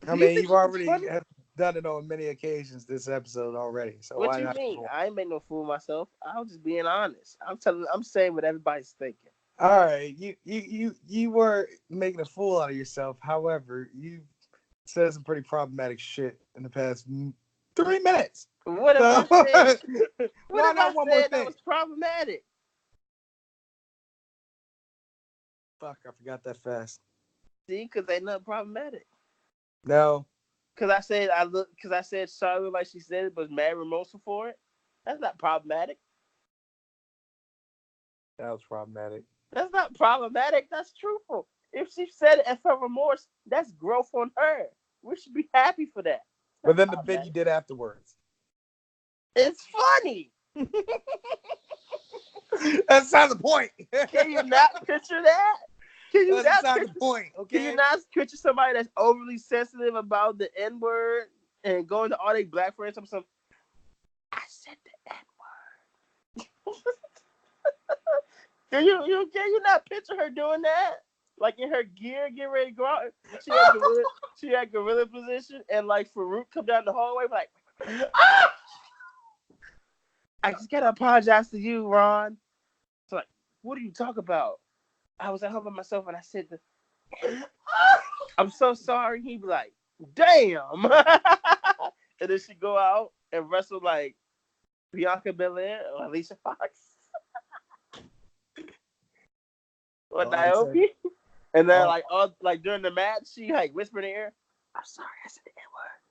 I mean, you've already done it on many occasions this episode already. So what you mean? I ain't make no fool of myself. I was just being honest. I'm saying what everybody's thinking. All right, you were making a fool out of yourself. However, you said some pretty problematic shit in the past 3 minutes. What if I said? What if I said that was problematic? Fuck, I forgot that fast. See, because ain't nothing problematic. No. Because I said Charlotte like she said it, but was mad remorseful for it. That's not problematic. That was problematic. That's not problematic. That's truthful. If she said it and felt remorse, that's growth on her. We should be happy for that. But then the bit you did afterwards. It's funny. That's not the point. Can you not picture that? That's not the point, okay? Can you not picture somebody that's overly sensitive about the N-word and going to all their black friends and some? I said the N-word. Can you not picture her doing that? Like in her gear, getting ready to go out. She had gorilla position, and like Farouk come down the hallway, like, I just gotta apologize to you, Ron. what do you talk about? I was at home by myself and I said, I'm so sorry. He be like, damn. And then she go out and wrestle like Bianca Belair or Alicia Fox or Naomi. And then like during the match, she like whispered in the ear, I'm sorry, I said the N-word.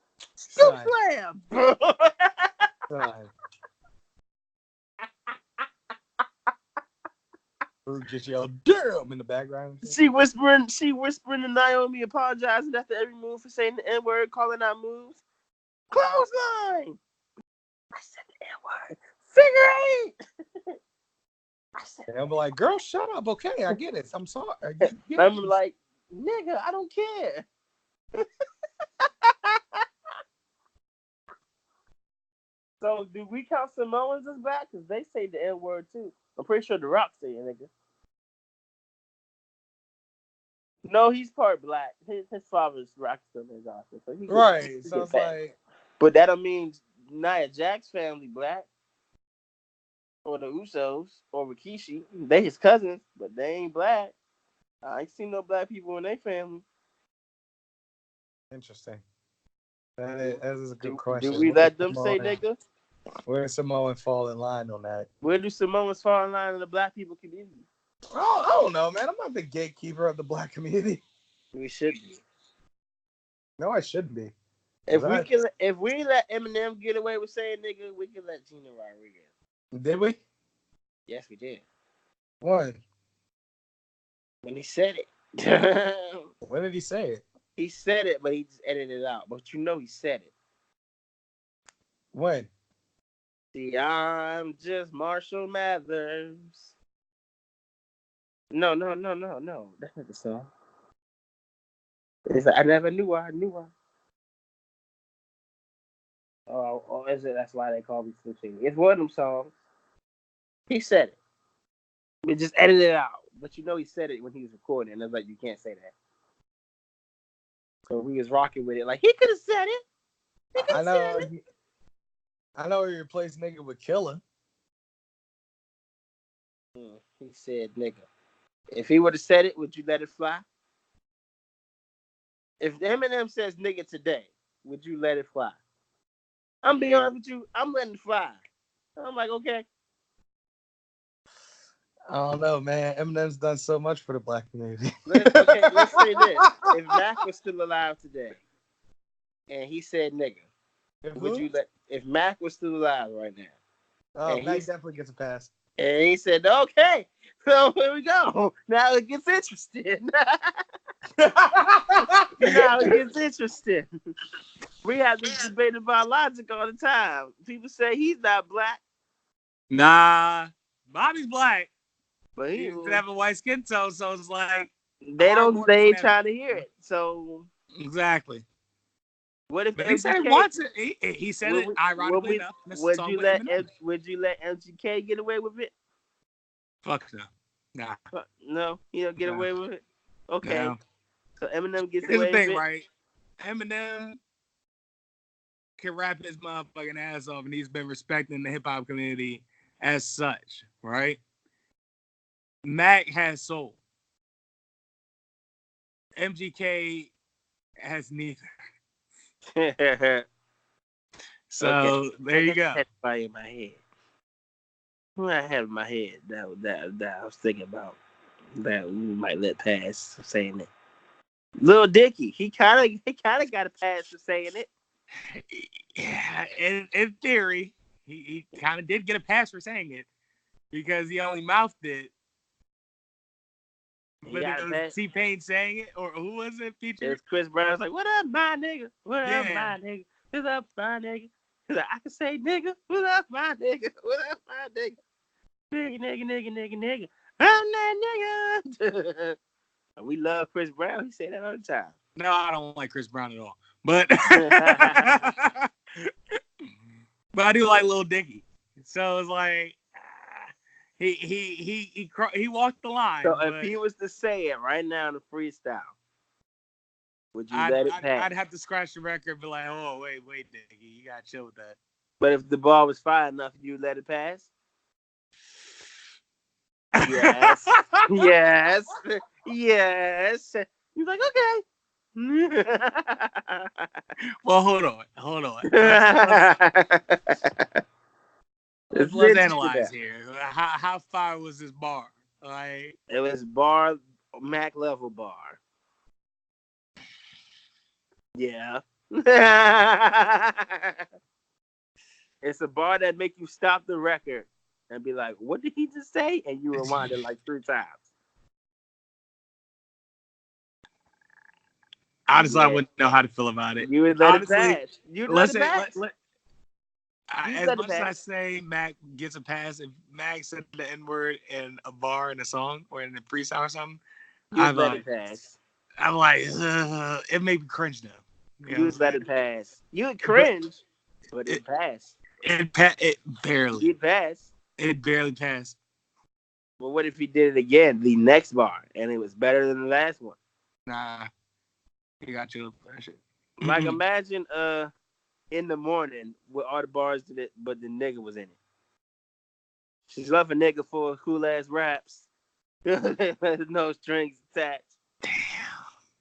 Slam. Just yell damn in the background. She whispering to Naomi, apologizing after every move for saying the N-word, calling out moves. Clothesline. I said the N-word. Figure 8. I said, and I'll be like, girl, shut up. Okay, I get it. I'm sorry. I'm like, nigga, I don't care. So do we count Samoans as black? Because they say the N-word too. I'm pretty sure The Rock say it, nigga. No, he's part black. His father's Rockstar his office. So right. So it's like, but that don't mean Nia Jax's family black. Or the Usos or Rikishi. They his cousins, but they ain't black. I ain't seen no black people in their family. Interesting. That is a good question. Do we let them say nigga? Where does Samoan fall in line on that? Where do Samoans fall in line in the black people community? Oh, I don't know, man. I'm not the gatekeeper of the black community. We should be. No, I shouldn't be. If we let Eminem get away with saying nigga, we can let Gina Rodriguez. Did we? Yes, we did. When? When he said it. When did he say it? He said it, but he just edited it out. But you know he said it. When? See, I'm just Marshall Mathers. No. That's not the song. It's like, I never knew her. Oh, is it? That's why they call me Slim Shady. It's one of them songs. He said it. We just edited it out. But you know he said it when he was recording. And it's like, you can't say that. So we was rocking with it. Like, he could have said it. I know he replaced nigga with killer. He said nigga. If he would have said it, would you let it fly? If Eminem says nigga today, would you let it fly? I'm being honest with you. I'm letting it fly. I'm like, okay. I don't know, man. Eminem's done so much for the black community. Let's say this. If Mac was still alive today and he said nigga, if Mac was still alive right now? Oh, Mac definitely gets a pass. And he said, okay, so here we go. Now it gets interesting. We have this debate about logic all the time. People say he's not black. Nah, Bobby's black. But he doesn't have a white skin tone, so it's like they ain't trying to hear it. So exactly. What if he said he wants it? He said it ironically enough. Would you let MGK get away with it? Fuck no. Nah. No, he don't get away with it. Okay. No. So Eminem gets Here's away the thing, with it. right? Eminem can rap his motherfucking ass off, and he's been respecting the hip hop community as such, right? Mac has soul. MGK has neither. So okay. There you go. Everybody in my head. Who I have in my head that I was thinking about that we might let pass for saying it. Lil Dicky, he kind of got a pass for saying it. Yeah, in theory, he kind of did get a pass for saying it because he only mouthed it. But it was T-Pain saying it, or who was it featured? It's Chris Brown. Was like, what up, my nigga? What up, my nigga? What's up, my nigga? He's like, I can say nigga. What up, my nigga? What up, my nigga? Nigga. I'm that nigga. We love Chris Brown. He say that all the time. No, I don't like Chris Brown at all. But but I do like Lil Dicky. So it's like he walked the line. So if he was to say it right now in the freestyle, would you let it pass? I'd have to scratch the record and be like, oh, wait, Dicky, you gotta chill with that. But if the ball was fire enough, you let it pass? Yes. Yes. Yes. He's like, okay. Well, hold on. It's Let's interesting analyze now. here. How far was this bar? Like, It was bar, Mac level bar. Yeah. It's a bar that make you stop the record and be like, what did he just say? And you rewind it like 3 times. honestly, I Yeah. wouldn't know how to feel about it. You would let it Honestly, pass. You'd let it listen, pass. You'd as let it much as I pass. say Mac gets a pass, if Mac said the N word in a bar in a song or in a freestyle or something, You'd I'm let like, it pass. it made me cringe now. You know what You'd I'm let saying? it pass. You'd But cringe, but it it'd pass. it barely You'd pass. passed. But what if he did it again, the next bar, and it was better than the last one? Nah, you got you that shit. Like imagine in the morning with all the bars did it, but the nigga was in it. She's love a nigga for cool ass raps. No strings attached. Damn.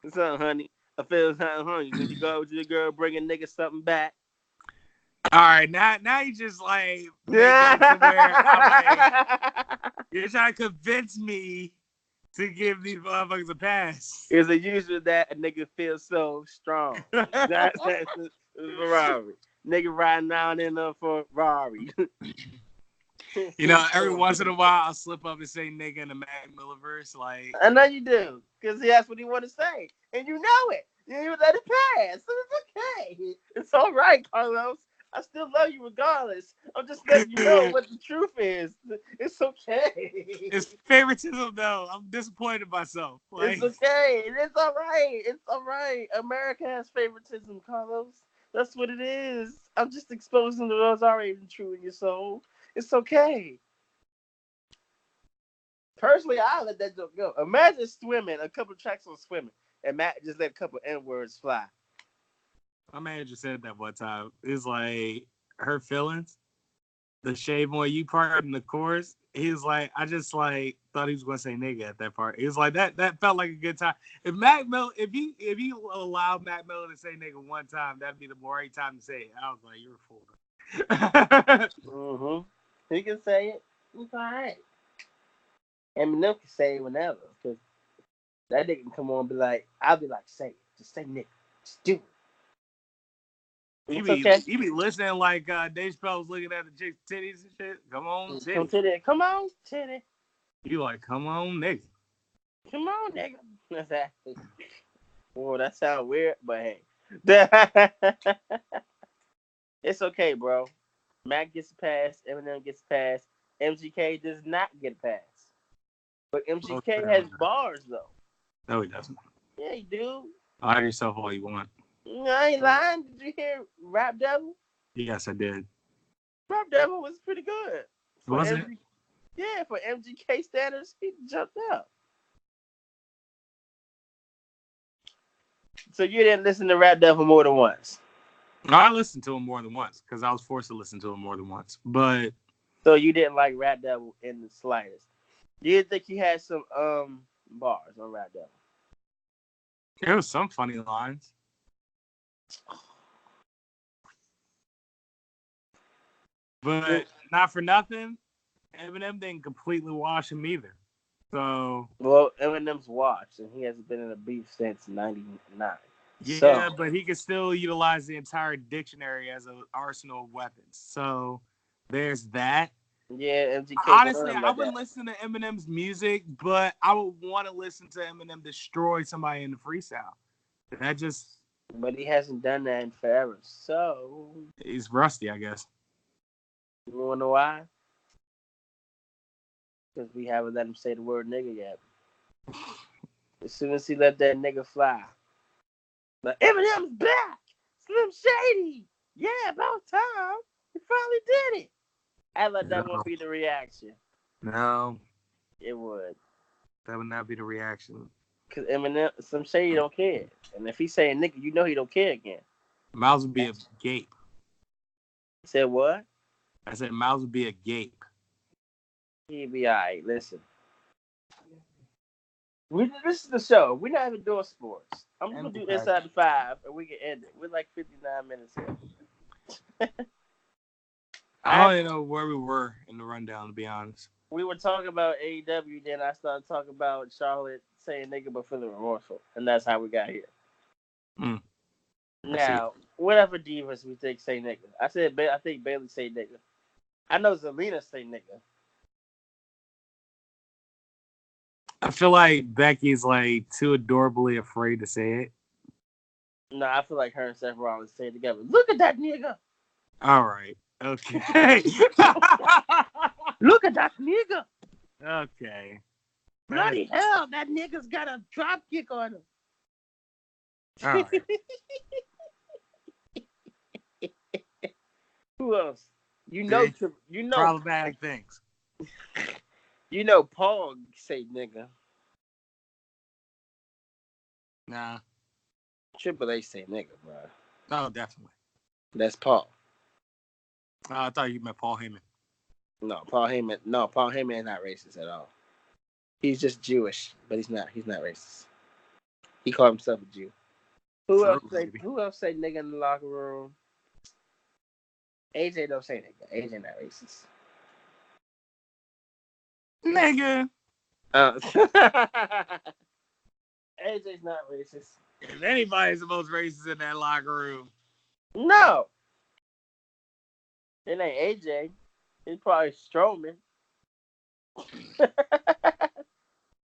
What's up, honey? I feel something hungry. When you go with your girl, bring a nigga something back. All right, now you just like making it to where I'm like, you're trying to convince me to give these motherfuckers a pass. It's a usual that a nigga feels so strong. That's Ferrari. Nigga riding down in there for Ferrari. You know, every once in a while I'll slip up and say nigga in the Mac Miller verse. Like, I know you do, because that's what he want to say, and you know it. You let it pass. So it's okay. It's all right, Carlos. I still love you regardless. I'm just letting you know what the truth is. It's okay. it's favoritism though. I'm disappointed in myself. It's Like, okay. It's all right. It's all right. America has favoritism, Carlos. That's what it is. I'm just exposing what's already true in your soul. It's okay. Personally, I let that joke go. Imagine swimming, a couple tracks on swimming, and Matt just let a couple N words fly. my manager said that one time. It's like her feelings, the shave on you part in the chorus. He was like, I just like thought he was gonna say nigga at that part. He was like that felt like a good time. If Mac Miller, if you allow Mac Miller to say nigga one time, that'd be the right time to say it. I was like, you're a fool. Mm-hmm. He can say it. It's all right. Eminem can say it whenever, because that nigga can come on and be like, I'll be like, say it. Just say nigga. Just do it. He It's be okay. he be listening like Dave Chappelle was looking at the chick's titties and shit. Come on, Come titty. to that. Come on, Titty. You like, come on, nigga. Come on, nigga. Exactly. Oh, that sounds weird, but hey. It's okay, bro. Mac gets a pass. Eminem gets a pass. MGK does not get a pass. But Most MGK has definitely not. bars, though. No, he doesn't. Yeah, he do. Lie to yourself all you want. I ain't lying. Did you hear Rap Devil? Yes, I did. Rap Devil was pretty good. For Wasn't it? MG, yeah, for MGK standards, he jumped up. So you didn't listen to Rap Devil more than once. No, I listened to him more than once because I was forced to listen to him more than once. But So you didn't like Rap Devil in the slightest. You didn't think he had some bars on Rap Devil. there was some funny lines. But not for nothing, Eminem didn't completely wash him either. So Well, Eminem's watched, and he hasn't been in a beef since '99. yeah, So but he could still utilize the entire dictionary as an arsenal of weapons. So there's that. yeah, MGK Honestly, learned I like wouldn't that. listen to Eminem's music, but I would want to listen to Eminem destroy somebody in the freestyle. That just But he hasn't done that in forever. So is rusty, I guess. you wanna know why? Because we haven't let him say the word nigga yet. As soon as he let that nigga fly, but Eminem's back, Slim Shady. Yeah, about time. He finally did it. I let that one No, be the reaction. no, It would. that would not be the reaction. Because Eminem, Slim Shady don't care. And if he's saying nigga, you know he don't care again. Miles would be a gape. He said what? I said Miles would be a gape. He'd be all right. Listen. This is the show. We're not even doing sports. I'm gonna do Okay. Inside the 5, and we can end it. We're like 59 minutes in. I don't even know where we were in the rundown, to be honest. We were talking about AEW, then I started talking about Charlotte saying nigga but feeling remorseful, and that's how we got here. Now, whatever divas we think say nigga. I think Bailey say nigga. I know Zelina say nigga. I feel like Becky's like too adorably afraid to say it. No, I feel like her and Seth Rollins say it together. Look at that nigga. All right. Okay. Look at that nigga. Okay. Bloody hell, that nigga's got a drop kick on him. All right. Who else? You know problematic things. You know Paul say nigga. Nah. Triple H say nigga, bro. Oh, definitely. That's Paul. I thought you meant Paul Heyman. No, Paul Heyman is not racist at all. He's just Jewish, but he's not racist. He called himself a Jew. Who else say nigga in the locker room? AJ don't say nigga. AJ not racist. Nigga. AJ's not racist. If anybody's the most racist in that locker room. No. It ain't AJ. It's probably Strowman.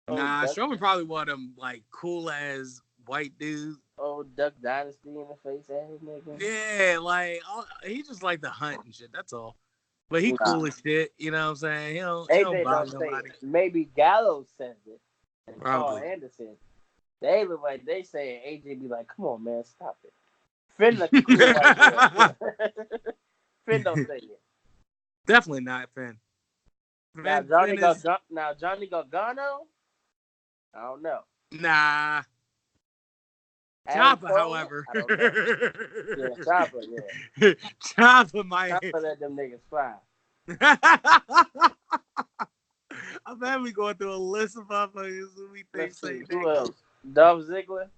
Nah, Strowman probably one of them like cool ass white dudes. Old Duck Dynasty in the face ass nigga. Yeah, like he just like the hunt and shit. That's all. But he cool as shit. You know what I'm saying? He don't bother nobody. Maybe Gallows says it. And Probably. Paul Anderson. They look like they say AJ be like, come on, man, stop it. Finn like a cool white boy. Finn don't say it. Definitely not Finn. Now Johnny Gargano? I don't know. Nah. Chopper, however. I don't know. Yeah, Chopper, yeah. Chopper might. Chopper let them niggas fly. I bet we going through a list of motherfuckers who we think say who else? Dolph Ziggler?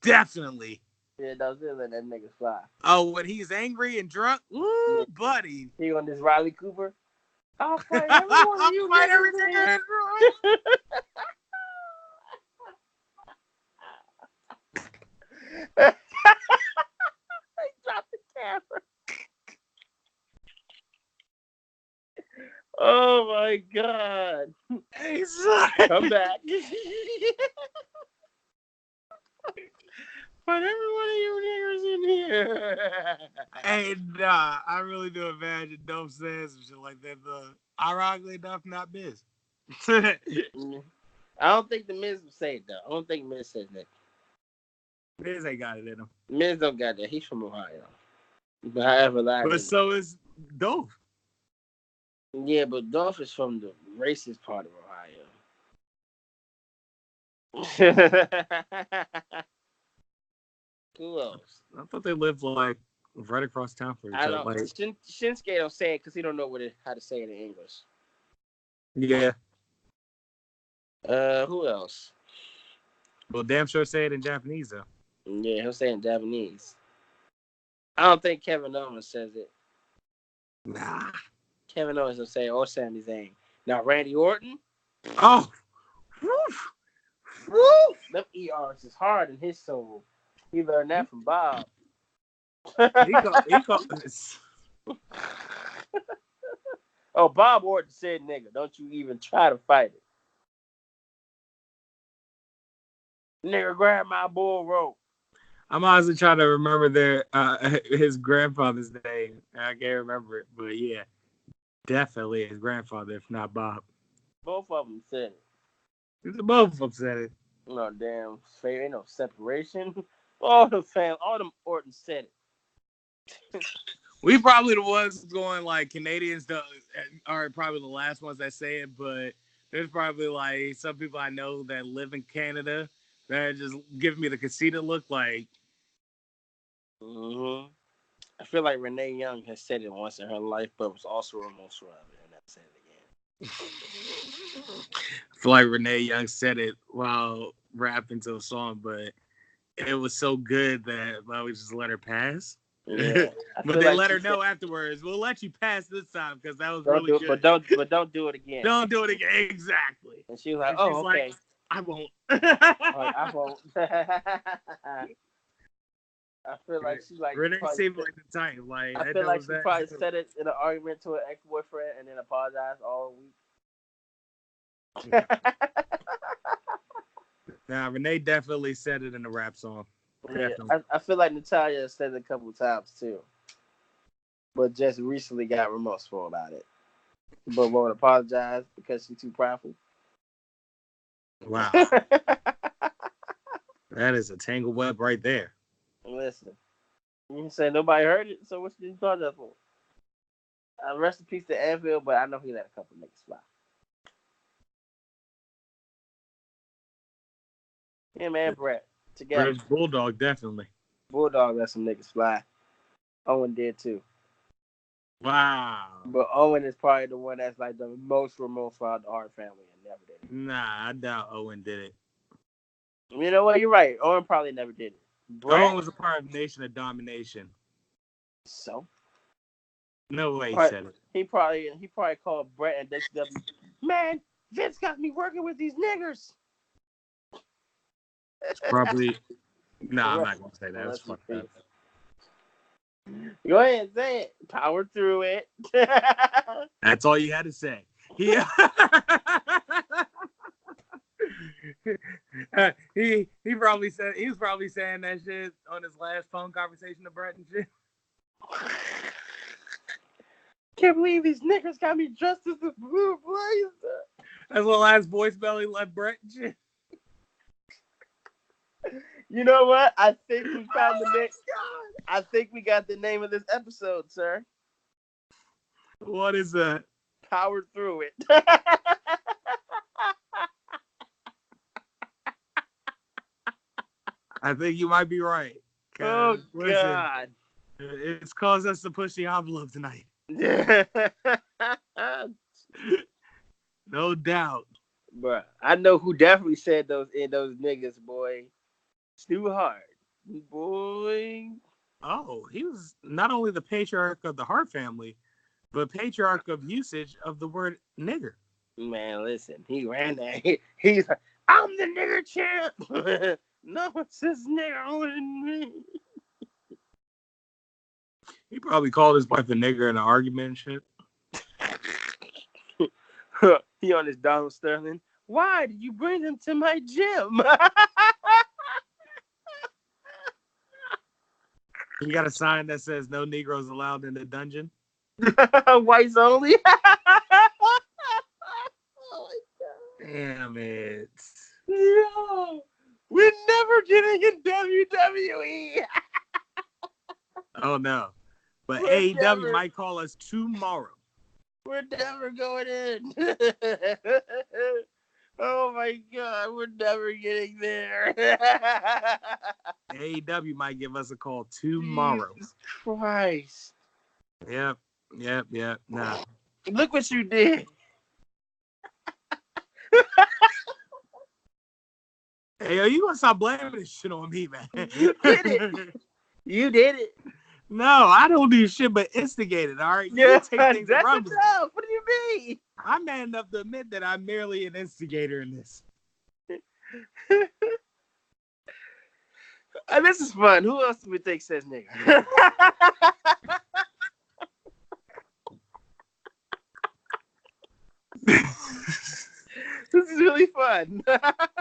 Definitely. Yeah, Dolph Ziggler let them niggas fly. Oh, when he's angry and drunk? Ooh, buddy. He on this Riley Cooper? I'll fight everyone of you niggas. They dropped the camera. Oh my god. Hey, son. Come back. But every one of you niggas in here. Hey, nah, I really do imagine Dolph says some shit like that. Ironically enough, not Miz. I don't think the Miz would say it though. I don't think Miz says that. Miz ain't got it in him. Miz don't got that. He's from Ohio. But however, but so is Dolph. Yeah, but Dolph is from the racist part of Ohio. Who else? I thought they lived like right across town from each other. Shinsuke don't say it because he don't know how to say it in English. Yeah. Who else? Well, damn sure say it in Japanese though. Yeah, he'll say it in Japanese. I don't think Kevin Owens says it. Nah. Kevin Owens will say it or Sami Zayn. Now Randy Orton. Oh. Woof. Woof. Them ERs is hard in his soul. He learned that from Bob. Oh, Bob Orton said nigga. Don't you even try to fight it. Nigga, grab my bull rope. I'm honestly trying to remember his grandfather's name. I can't remember it, but yeah, definitely his grandfather, if not Bob. Both of them said it. Both of them said it. No damn, ain't no separation. All them Orton said it. We probably the ones going like Canadians are probably the last ones that say it, but there's probably like some people I know that live in Canada that are just giving me the conceited look like. Mm-hmm. I feel like Renee Young has said it once in her life, but was also remorseful of it, and I said it again. I feel like Renee Young said it while rapping to a song, but it was so good that we just let her pass. Yeah, but they let her know afterwards. We'll let you pass this time because that was really good. But don't do it again. Don't do it again. Exactly. And she was like, "Oh, okay. Like, I won't. I won't." I feel like she like Renee seemed like the type. Like I feel like she probably said it in an argument to an ex-boyfriend and then apologized all week. Nah, Renee definitely said it in a rap song. Yeah, I feel like Natalia said it a couple times too, but just recently got remorseful about it. But won't apologize because she's too prideful. Wow. That is a tangled web right there. Listen, you can say nobody heard it, so what you apologize for? Rest in peace to Anvil, but I know he let a couple niggas fly. Him and Brett together. Brett Bulldog, definitely. Bulldog let some niggas fly. Owen did too. Wow. But Owen is probably the one that's like the most remote for the Hart family and never did it. Nah, I doubt Owen did it. You know what? You're right. Owen probably never did it. Brett, Owen was a part of Nation of Domination. So? No way he said it. He probably called Brett and WCW. Man, Vince got me working with these niggers. It's probably. No, I'm not gonna say that. It's fucked up. Go ahead and say it. Power through it. That's all you had to say. Yeah. He probably said he was probably saying that shit on his last phone conversation to Brett and shit. Can't believe these niggas got me dressed as a blue blazer. That's the last voicemail he left Brett and shit. You know what? I think we found the name. I think we got the name of this episode, sir. What is that? Power through it. I think you might be right. Oh, God. It's caused us to push the envelope tonight. No doubt. Bruh, I know who definitely said those niggas, boy. Stu Hart. Boy. Oh, he was not only the patriarch of the Hart family, but patriarch of usage of the word nigger. Man, listen, he ran that. He's like, I'm the nigger champ. No one says nigger older than me. He probably called his wife a nigger in an argument and shit. He on his Donald Sterling. Why did you bring him to my gym? You got a sign that says no Negroes allowed in the dungeon. Whites only. Oh my God. Damn it. Yo, we're never getting in WWE. Oh no. But AEW might call us tomorrow. We're never going in. Oh my God, we're never getting there. AEW might give us a call tomorrow. Jesus Christ. Yep. Nah. Look what you did. Hey, yo, you gonna stop blaming this shit on me, man? You did it. You did it. No, I don't do shit but instigate it, all right? Yeah, you take things that's wrong. enough. What do you mean? I'm man enough to admit that I'm merely an instigator in this. This is fun. Who else do we think says nigga? This is really fun.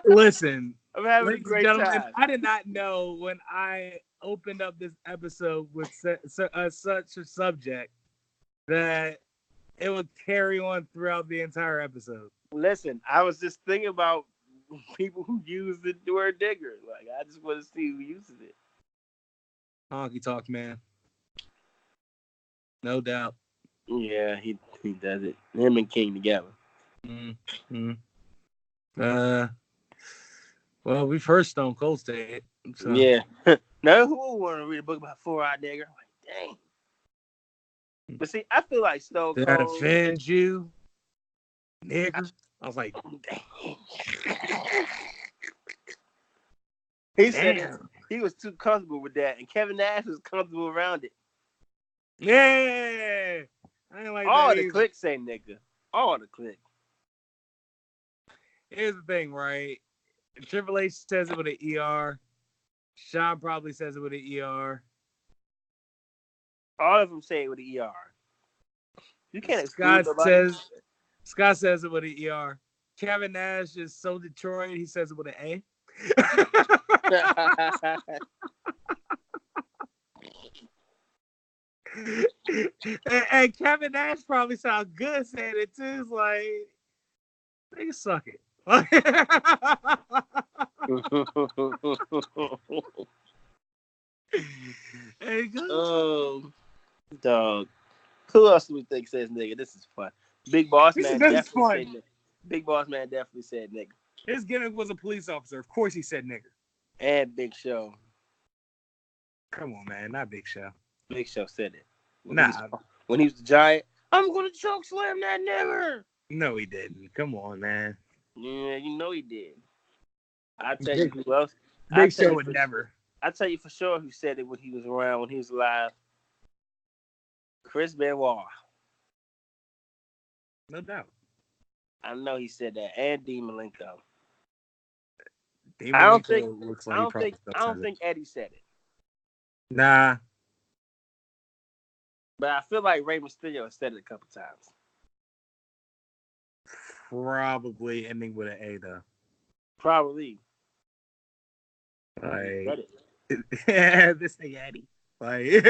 Listen, I'm having a great time. I did not know when I opened up this episode with such a subject that it would carry on throughout the entire episode. Listen, I was just thinking about people who use the word digger. Like, I just want to see who uses it. Honky talk, man. No doubt. Yeah, he does it. Him and King together. Mm-hmm. Well, we've heard Stone Cold say it. So. Yeah. Now, who would want to read a book about 4-eyed nigger? Like, dang. But see, I feel like Stone Cold. Did that offend you? nigger. I was like, He said it. damn. He was too comfortable with that, and Kevin Nash was comfortable around it. Yeah. I ain't like All that the either. clicks say nigga. All the clicks. Here's the thing, right? Triple H says it with an ER. Sean probably says it with an ER. All of them say it with the ER. You can't exclude Scott nobody. says it with an ER. Kevin Nash is so Detroit, he says it with an A. and Kevin Nash probably sound good saying it too. It's like, nigga, suck it. Hey, good. Oh, dog. Who else do we think says nigga? This is fun. Big Boss Man This is definitely fun. said nigga. Big Boss Man definitely said nigga. His gimmick was a police officer. Of course he said nigger. And Big Show. Come on, man. Not Big Show. Big Show said it. When he was the Giant, I'm going to choke slam that nigger. No, he didn't. Come on, man. Yeah, you know he did. I'll tell you who else. Big Show would never. I'll tell you for sure who said it when he was around, when he was alive. Chris Benoit. No doubt. I know he said that. And Dean Malenko. I don't think Eddie said it. Nah. But I feel like Rey Mysterio said it a couple times. Probably ending with an A though. Probably. Like, this thing Eddie. Like,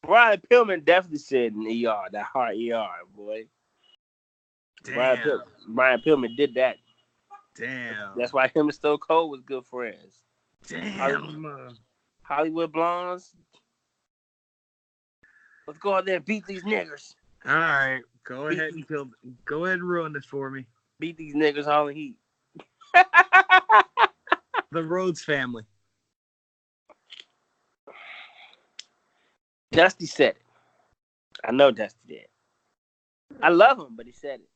Brian Pillman definitely said in ER, that hard ER, boy. damn. Brian Pillman did that. Damn. That's why him and Stone Cold was good friends. Damn. Hollywood Blondes. Let's go out there and beat these niggers. All right. Go ahead and ruin this for me. Beat these niggers all in heat. The Rhodes family. Dusty said it. I know Dusty did. I love him, but he said it.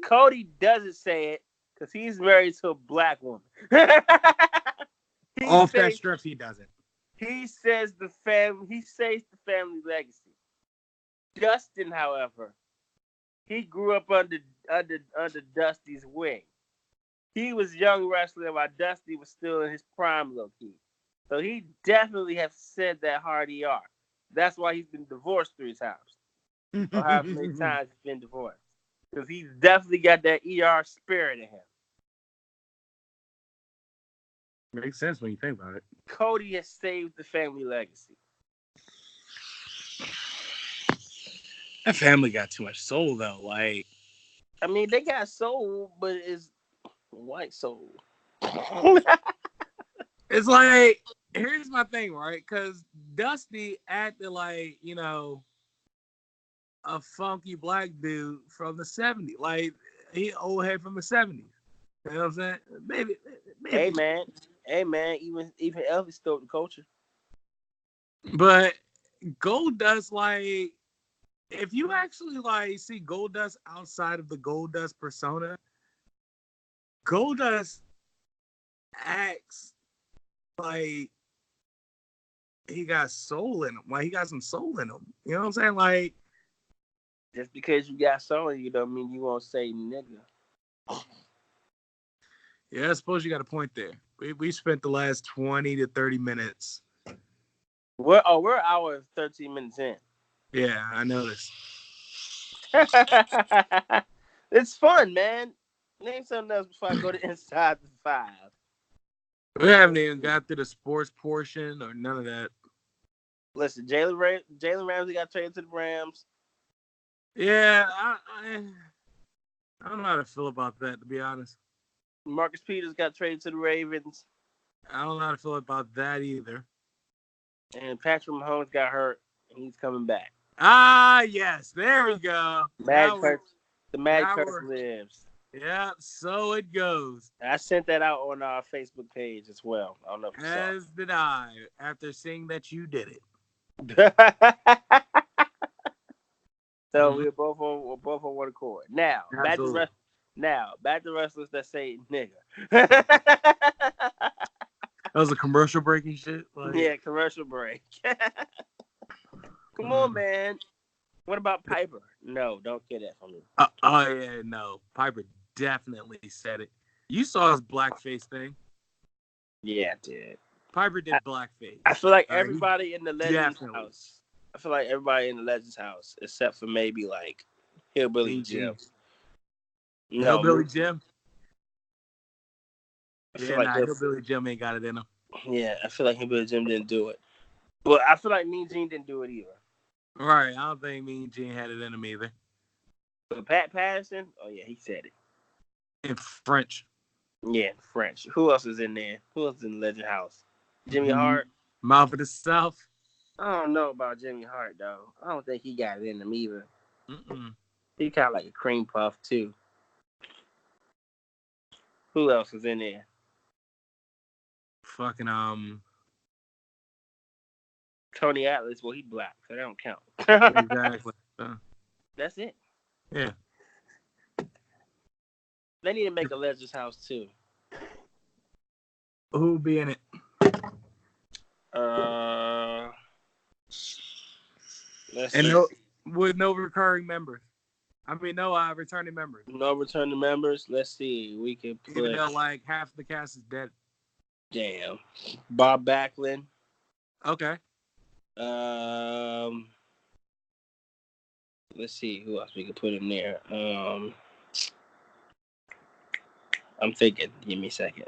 Cody doesn't say it because he's married to a black woman. Off that strip, he doesn't. He says the family legacy. Dustin, however, he grew up under Dusty's wing. He was young wrestler while Dusty was still in his prime, low key. So he definitely has said that hard ER. That's why he's been divorced 3 times. Or however many times he's been divorced. Because he's definitely got that ER spirit in him. Makes sense when you think about it. Cody has saved the family legacy. That family got too much soul, though. Like, I mean, they got soul, but it's white soul. It's like, here's my thing, right? Because Dusty acted like, a funky black dude from the 70s. Like, he old head from the 70s. You know what I'm saying? Maybe. Hey, man. Even Elvis stole the culture. But Goldust, like, if you actually, like, see Goldust outside of the Goldust persona, Goldust acts like he got soul in him. Like, he got some soul in him. You know what I'm saying? Like, just because you got soul in you don't mean you won't say nigga. Yeah, I suppose you got a point there. We spent the last 20 to 30 minutes. We're an hour and 13 minutes in. Yeah, I noticed. It's fun, man. Name something else before I go to Inside the 5. We haven't even got through the sports portion or none of that. Listen, Jalen Ramsey got traded to the Rams. Yeah, I don't know how to feel about that, to be honest. Marcus Peters got traded to the Ravens. I don't know how to feel about that either. And Patrick Mahomes got hurt, and he's coming back. Ah, yes. There we go. The Mad Curse lives. Yeah, so it goes. I sent that out on our Facebook page as well. I don't know if you saw it. As did I, after seeing that you did it. So we're both on one accord. Now, Absolutely. back to wrestlers that say nigga. That was a commercial breaking shit. Like, yeah, commercial break. Come on, man. What about Piper? No, don't get that from me. Oh yeah, no. Piper definitely said it. You saw his blackface thing. Yeah, I did. Piper did blackface. I feel like everybody in the Legends definitely. house. I feel like everybody in the Legends house, except for maybe like Hillbilly Jim. No, Hillbilly Jim. I feel like Hillbilly Jim ain't got it in him. Yeah, I feel like Hillbilly Jim didn't do it. But I feel like Mean Gene didn't do it either. Right, I don't think Mean Gene had it in him either. But Pat Patterson, oh yeah, he said it. In French. Yeah, in French. Who else is in there? Who else is in the Legend House? Jimmy Hart? Mouth of the South. I don't know about Jimmy Hart, though. I don't think he got it in him either. Mm-mm. He kind of like a cream puff, too. Who else is in there? Fucking, Tony Atlas. Well, he black, so that don't count. Exactly. That's it. Yeah. They need to make a Legends House, too. Who would be in it? Let's and see. with no recurring members. I mean, no returning members. No returning members. Let's see. We can put. Even though like half of the cast is dead. Damn. Bob Backlund. Okay. Let's see who else we could put in there. I'm thinking. Give me a second.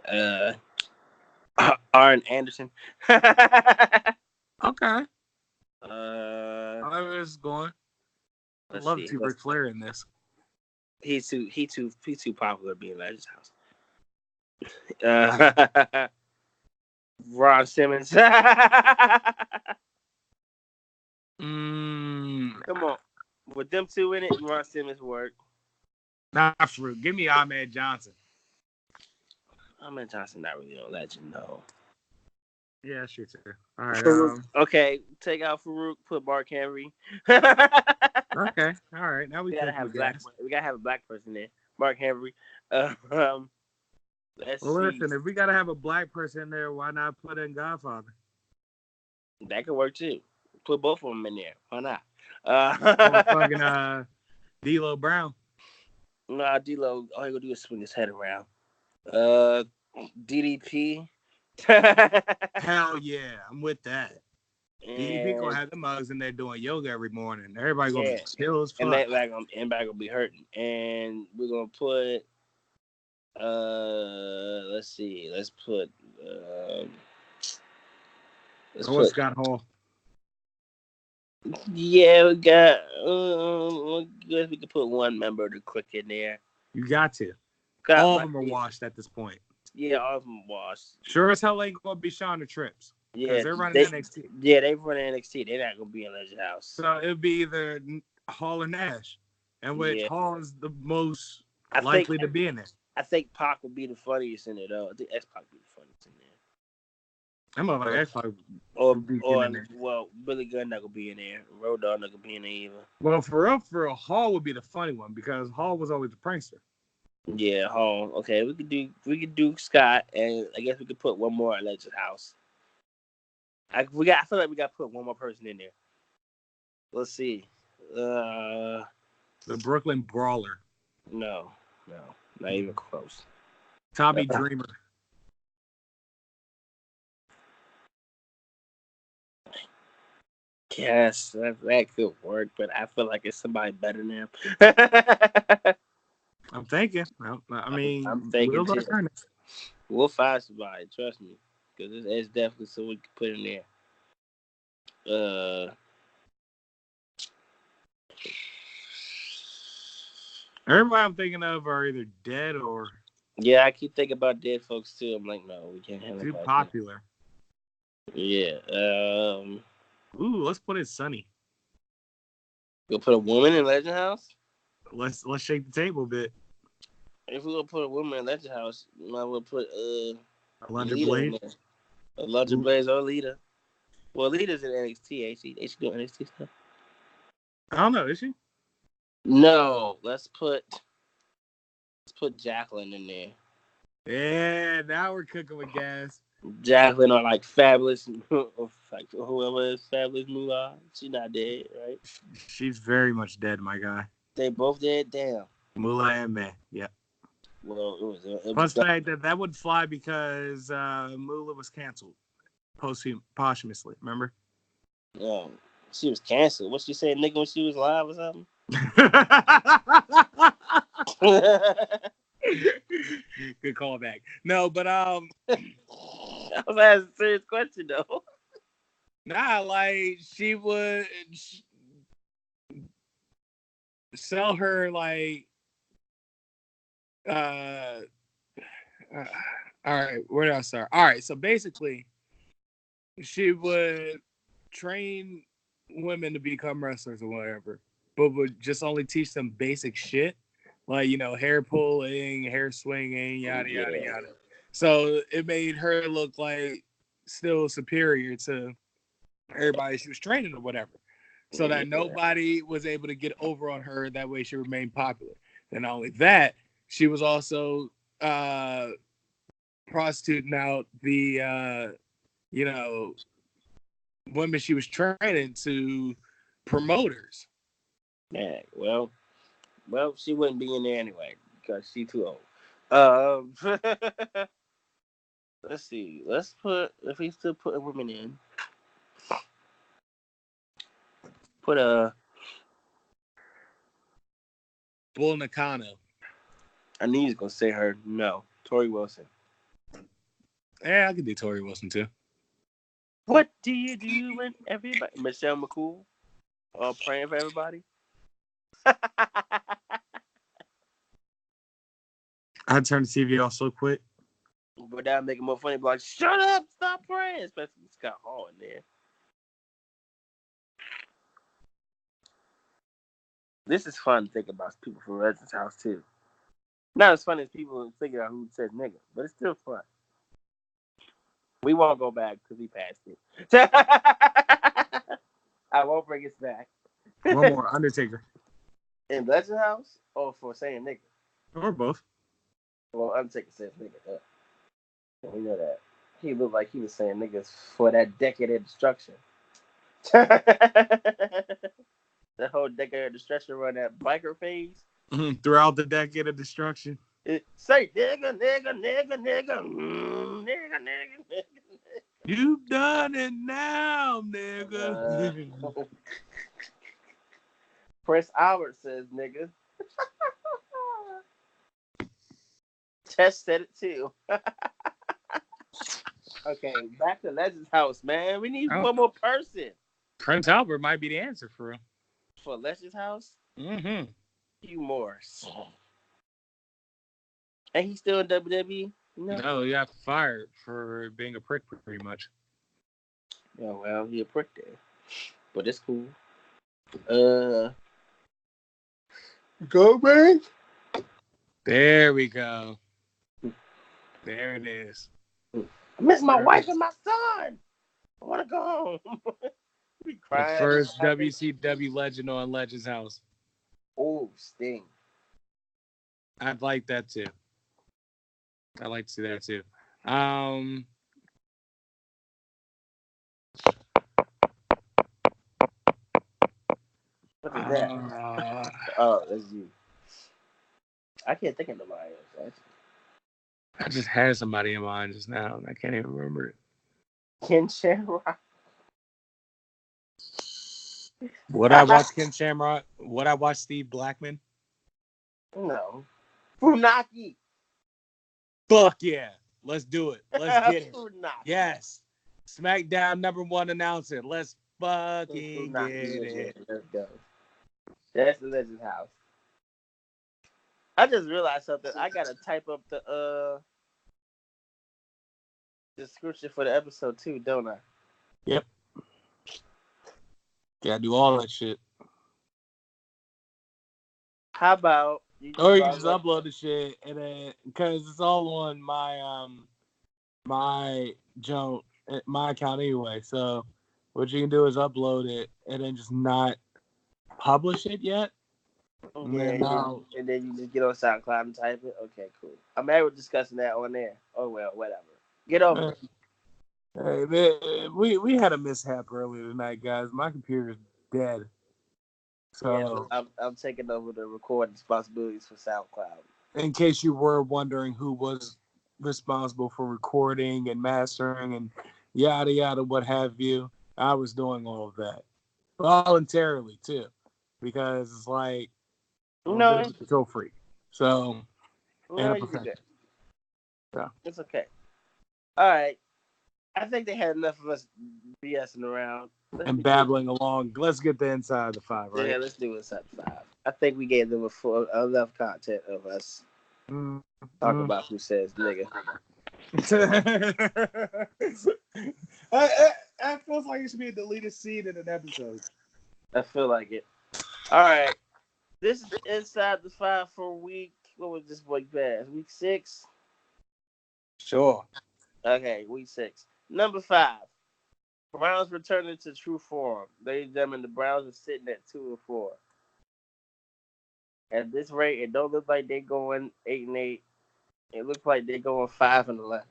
Arn Anderson. Okay. However it's going. I Let's love see. to see Ric Flair in this. He's too popular to be in Legends House. Ron Simmons. Come on. With them two in it, Ron Simmons work. Not fruit. Give me Ahmed Johnson. Ahmed Johnson not really a legend, no. Yeah, sure too. All right. Okay, take out Farouk, put Mark Henry. Okay. All right. Now we gotta have we gotta have a black person there. Mark Henry. Let's see. Listen, if we gotta have a black person there, why not put in Godfather? That could work too. Put both of them in there. Why not? Fucking D'Lo Brown. Nah, D'Lo, all he gonna do is swing his head around. DDP. Hell yeah, I'm with that. DDP gonna have the mugs in there doing yoga every morning. Everybody gonna be chill as fuck. And everybody gonna be hurting. And we're gonna put let's see. Let's put Scott Hall. Yeah, we got I guess we could put one member to quick in there. You got to. All of them are washed at this point. Yeah, all of them washed. Sure as hell ain't gonna be Shonda Trips. Yeah, they're running NXT. Yeah, they running NXT. They're not gonna be in Legend House. So it'll be either Hall or Nash, and which Hall is the most likely to be in it. I think Pac will be the funniest in it, though. I think X-Pac will be the funniest in there. I'm like X-Pac. Well, Billy Gunn not gonna be in there. Road Dogg not gonna be in there either. Well, for real, Hall would be the funny one because Hall was always the prankster. Yeah, Hall. Okay, we could do Scott, and I guess we could put one more at Legend House. I feel like we got to put one more person in there. Let's see. The Brooklyn Brawler. No, not even close. Tommy Dreamer. Yes, that could work, but I feel like it's somebody better than him. I'm thinking. I'm thinking too. We'll find somebody, trust me, because it's definitely someone we can put in there. Everybody I'm thinking of are either dead or. Yeah, I keep thinking about dead folks too. I'm like, no, we can't have too popular. Yeah. Ooh, let's put it Sunny. We'll put a woman in Legend House. Let's shake the table a bit. If we're gonna put a woman in Legend House, we might well put Alundra Blaze. Alundra Blaze or Lita. Well, Lita's in NXT. Ain't she doing NXT stuff? I don't know. Is she? No, let's put Jacqueline in there. Yeah, now we're cooking with gas. Jacqueline or like Fabulous, like whoever is Fabulous Moolah. She not dead, right? She's very much dead, my guy. They both dead. Damn. Moolah and May. Yeah. Well, it was Plus, the fact that would fly because Moolah was canceled posthumously. Remember? she was canceled. What she said, nigga, when she was live or something? Good callback. No, but I was asking a serious question though. Nah, like she would sell her like uh, all right, where did I start? All right, so basically she would train women to become wrestlers or whatever, but would just only teach them basic shit, like, you know, hair pulling, hair swinging, yada yada yada. So it made her look like still superior to everybody she was training or whatever, so that nobody was able to get over on her. That way she remained popular. And not only that, she was also prostituting out the you know, women she was training to promoters. Yeah, well, she wouldn't be in there anyway because she too old. Um, let's see. Let's put if he's still putting women in. Put a. Bull Nakano. I knew he was gonna say her. No, Tori Wilson. Yeah, I could do Tori Wilson too. What do you do when everybody? Michelle McCool. Praying for everybody. I'd turn the TV off so quick. But that would make it more funny. Be like, shut up, stop praying. Especially Scott Hall in there. This is fun to think about people from Residence House too. Not as fun as people figure out who says nigga, but it's still fun. We won't go back because we passed it. I won't bring us back. One more, Undertaker. In Legend House or for saying nigga? Or both. Well, Undertaker says nigga. We know that. He looked like he was saying niggas for that decade of destruction. The whole decade of destruction run that biker phase. Throughout the decade of destruction. Say nigga, nigga, nigga, nigga, nigga, nigga, nigga. You've done it now, nigga. Prince Albert says nigga. Tess said it too. Okay, back to Legends House, man. We need one more person. Prince Albert might be the answer for him. For Legends House? Mm-hmm. Hugh Morris. And he's still in WWE? No, he got fired for being a prick, pretty much. Yeah, well, he a prick there. But it's cool. Go, man. There we go. There it is. I miss my wife and my son. I want to go home. The first WCW legend on Legends House. Oh, Sting. I'd like that too. I'd like to see that too. What is that? Oh, that's you. I can't think of nobody else, actually. I just had somebody in mind just now, and I can't even remember it. Ken Shamrock. Would I watch Ken Shamrock? Would I watch Steve Blackman? No. Funaki. Fuck yeah. Let's do it. Let's get it. Funaki. Yes. SmackDown #1 announcer. Let's fucking get it. Let's go. That's the Legends House. I just realized something. I gotta type up the description for the episode too, don't I? Yep. Gotta do all that shit. How about you just upload the shit, and then because it's all on my my account anyway. So what you can do is upload it and then just not publish it yet, Yeah, And now, and then you just get on SoundCloud and type it. Okay, cool. I'm mad we're discussing that on there. Oh well, whatever. Get over it. we had a mishap earlier tonight, guys. My computer is dead. Yeah, So, I'm taking over the recording responsibilities for SoundCloud. in case you were wondering who was responsible for recording and mastering and yada yada, what have you, I was doing all of that voluntarily too, because it's like I'm a bit No, of a control freak. So, and no, a you did good. perfectionist. So, It's okay. All right. I think they had enough of us BSing around. Let's and begin. babbling along. Let's get the inside of the five, Yeah, right? let's do it at 5. I think we gave them enough content of us talk Mm-hmm. about who says nigga. That feels like it should be a deleted scene in an episode. I feel like it. All right. This is inside the 5 for week. What was this week past? Week 6? Sure. Okay, week 6. Number 5. Browns returning to true form. Ladies and gentlemen, the Browns are sitting at 2-4. At this rate, it don't look like they're going 8-8. It looks like they're going 5-11.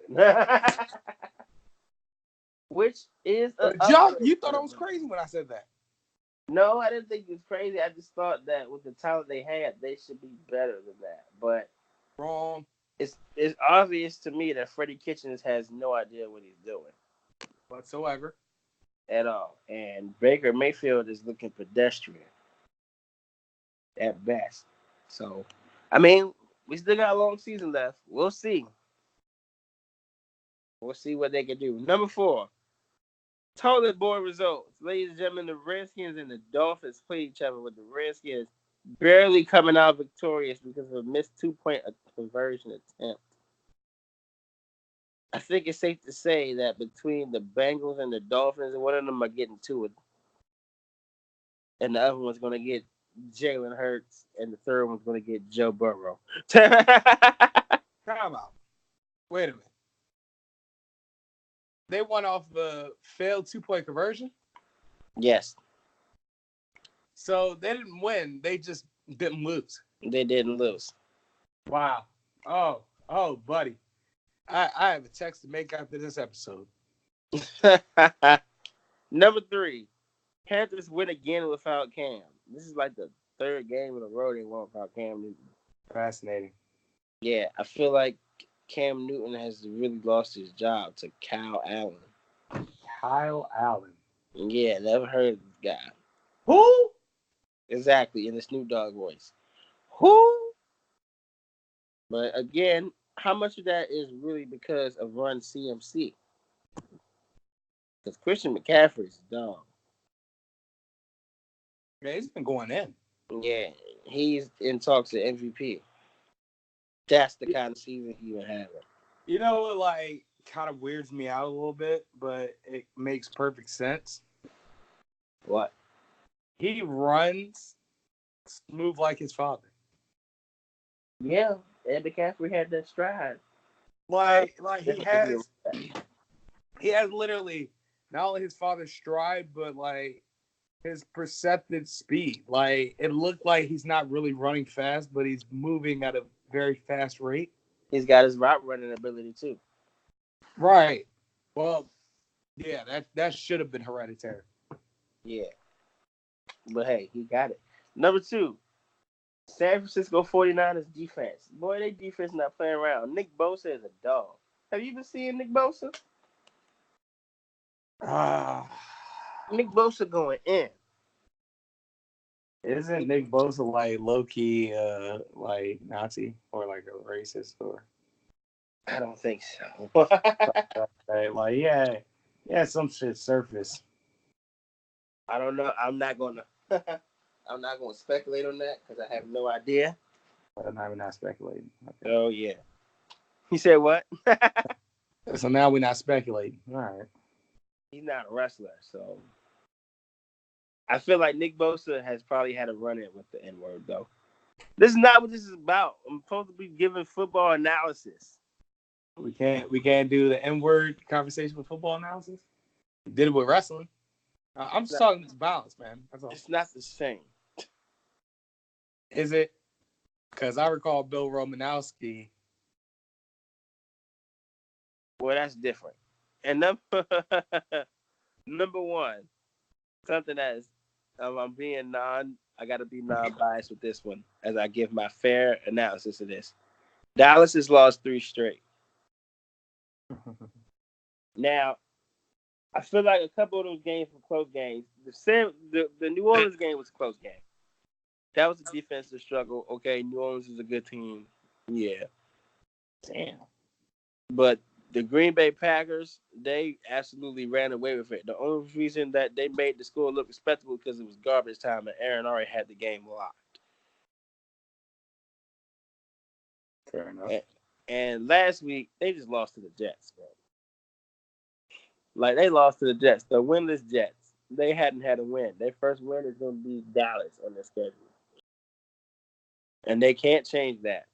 Which is an John, upgrade. you thought I was crazy when I said that. No, I didn't think it was crazy. I just thought that with the talent they had, they should be better than that. But Wrong. it's obvious to me that Freddie Kitchens has no idea what he's doing Whatsoever. at all. And Baker Mayfield is looking pedestrian at best. So, I mean, we still got a long season left. We'll see. We'll see what they can do. Number 4, toilet board results. Ladies and gentlemen, the Redskins and the Dolphins play each other with the Redskins barely coming out victorious because of a missed 2-point conversion attempt. I think it's safe to say that between the Bengals and the Dolphins, one of them are getting to it, and the other one's going to get Jalen Hurts, and the third one's going to get Joe Burrow. Time out. Wait a minute. They won off the failed 2-point conversion. Yes, So they didn't win. They just didn't lose. they didn't lose. Wow. Oh, buddy. I have a text to make after this episode. Number 3, Panthers win again without Cam. This is like the third game in a row they won without Cam Newton. Fascinating. Yeah, I feel like Cam Newton has really lost his job to Kyle Allen. Kyle Allen. Yeah, never heard of this guy. Who? Exactly, in the Snoop Dogg voice. Who? But again, how much of that is really because of Run CMC? Because Christian McCaffrey's a dog. Man, he's been going in. Yeah, he's in talks to MVP. That's the kind of season he been having. You know what, like, kind of weirds me out a little bit, but it makes perfect sense. What? He runs smooth like his father. Yeah, Ed McCaffrey had that stride. Like he has literally not only his father's stride, but like his perceptive speed. Like it looked like he's not really running fast, but he's moving at a very fast rate. He's got his route running ability too. Right. Well, yeah, that should have been hereditary. Yeah. But hey, he got it. Number 2, San Francisco 49ers defense. Boy, they defense not playing around. Nick Bosa is a dog. Have you been seeing Nick Bosa? Nick Bosa going in. Isn't Nick Bosa like low key like Nazi or like a racist or I don't think so. like yeah some shit surface. I don't know. I'm not gonna speculate on that because I have no idea. But now we're not speculating. Okay. Oh yeah. He said what? So now we're not speculating. All right. He's not a wrestler, so I feel like Nick Bosa has probably had a run-in with the N-word, though. This is not what this is about. I'm supposed to be giving football analysis. We can't do the N-word conversation with football analysis. We did it with wrestling. I'm just talking balance, man. That's all. It's not the same. Is it? Because I recall Bill Romanowski. Well, that's different. And number one, something that is, I'm being I got to be non-biased with this one as I give my fair analysis of this. Dallas has lost 3 straight. Now, I feel like a couple of those games were close games. The New Orleans game was a close game. That was a defensive struggle. Okay, New Orleans is a good team. Yeah. Damn. But the Green Bay Packers, they absolutely ran away with it. The only reason that they made the score look respectable because it was garbage time and Aaron already had the game locked. Fair enough. And last week, they just lost to the Jets, bro. Like, they lost to the Jets, the winless Jets. They hadn't had a win. Their first win is going to be Dallas on their schedule. And they can't change that.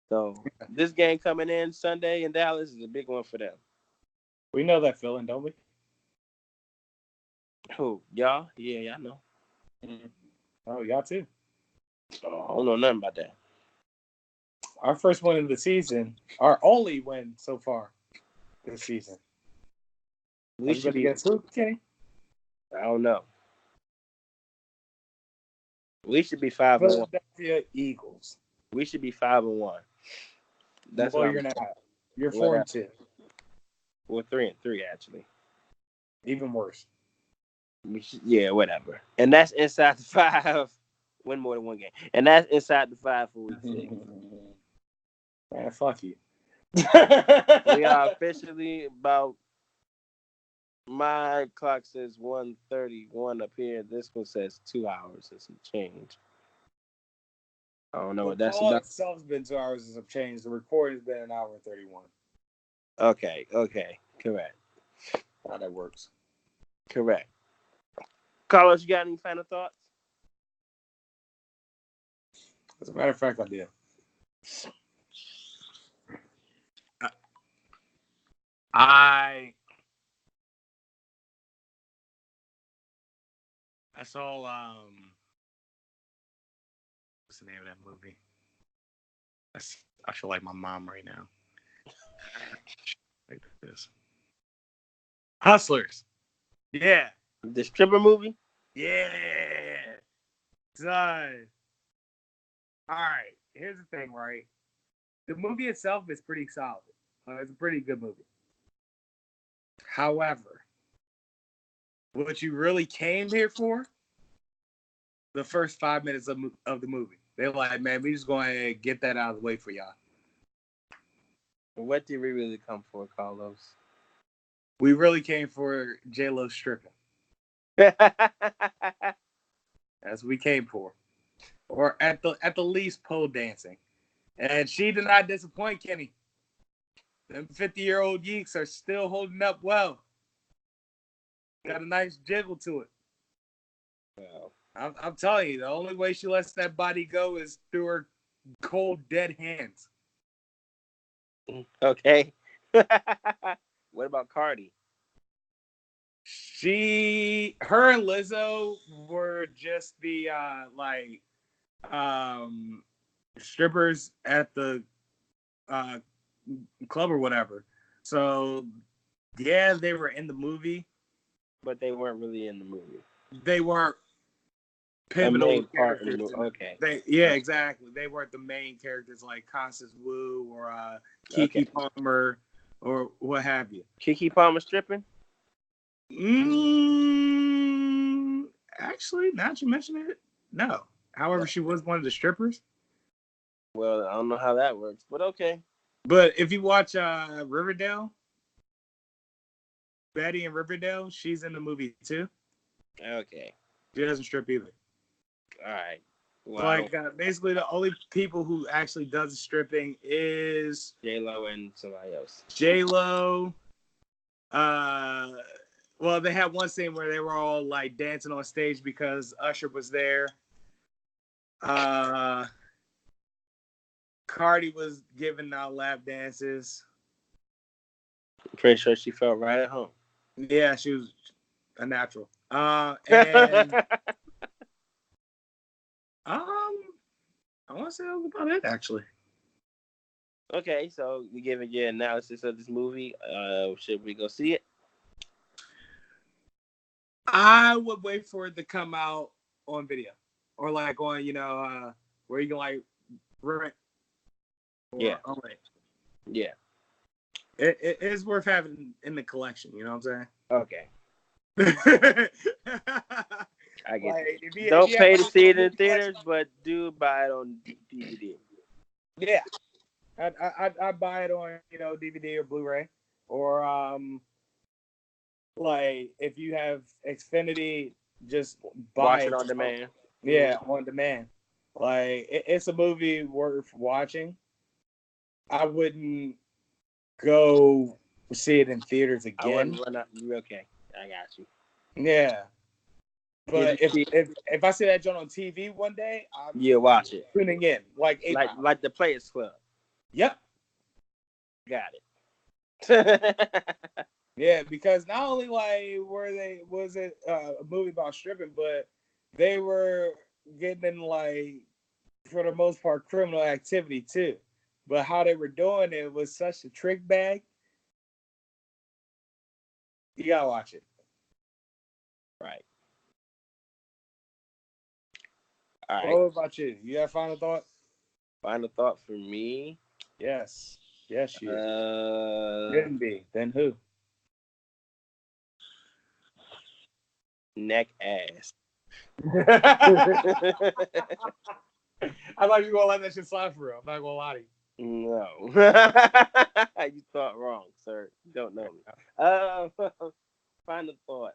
So, this game coming in Sunday in Dallas is a big one for them. We know that feeling, don't we? Who? Y'all? Yeah, y'all know. Mm-hmm. Oh, y'all too. Oh, I don't know nothing about that. Our first win of the season, our only win so far this season. We should be against who, Kenny? I don't know. We should be 5-1. Philadelphia Eagles. We should be 5-1. That's well, you're not. You're 4-2. We're 3-3 actually. Even worse. Yeah, whatever. And that's inside the 5. Win more than one game. And that's inside the 5 for week 6. Man, fuck you. We are officially about. My clock says 1:31 up here. This one says 2 hours and some change. I don't know what that's about. The call itself has been 2 hours and some change. The recording has been 1 hour and 31. Okay. Correct. How that works. Correct. Carlos, you got any final thoughts? As a matter of fact, I did. I saw what's the name of that movie? I feel like my mom right now. Like this. Hustlers. Yeah. The stripper movie? Yeah. Done. All right. Here's the thing, right? The movie itself is pretty solid. It's a pretty good movie. However, what you really came here for, the first 5 minutes of the movie. They're like, man, we just going to get that out of the way for y'all. What did we really come for, Carlos? We really came for J-Lo stripping. That's what we came for. Or at the least, pole dancing. And she did not disappoint, Kenny. Them 50-year-old yeeks are still holding up well. Got a nice jiggle to it. Wow. I'm telling you, the only way she lets that body go is through her cold, dead hands. Okay. What about Cardi? Her and Lizzo were just the strippers at the club or whatever. So yeah, they were in the movie, but they weren't really in the movie. They weren't pivotal characters. Okay. Exactly. They weren't the main characters like Constance Wu or Keke Palmer or what have you. Keke Palmer stripping? Actually, now that you mention it, no. However, she was one of the strippers. Well, I don't know how that works, but okay. But if you watch Riverdale, Betty in Riverdale, she's in the movie too. Okay. She doesn't strip either. All right. Wow. Like basically, the only people who actually does the stripping is J-Lo and somebody else. J-Lo. Well, they had one scene where they were all like dancing on stage because Usher was there. Cardi was giving out lap dances. I'm pretty sure she felt right at home. Yeah, she was a natural. And I want to say that was about it, actually. Okay, so you giving your analysis of this movie. Should we go see it? I would wait for it to come out on video or like on, where you can like rent Yeah. or own it. Yeah. It is worth having in the collection. You know what I'm Okay. saying? I get Like, it. Don't if you have pay like to a see it in movie theaters, collection, but do buy it on DVD. yeah, I'd buy it on DVD or Blu-ray or like if you have Xfinity, just buy Watch it it. on demand. Yeah, on demand. Like it's a movie worth watching. I wouldn't go see it in theaters I wouldn't again. run out. Okay, I got you. Yeah, Get but it cheap. if I see that joint on TV one day, I'm Yeah, watch it. tuning in like Like the Players Club. Yep. Got it. Yeah, because not only like was it a movie about stripping, but they were getting in like for the most part criminal activity too. But how they were doing it was such a trick bag. You gotta watch it. Right. All right. What about you? You have final thought? Final thought for me. Yes. Yes, you Uh, shouldn't be. Then who? Neck ass. I thought you were gonna let that shit slide for real. I'm not gonna lie to you. No. You thought wrong, sir. You don't know me. Final thought.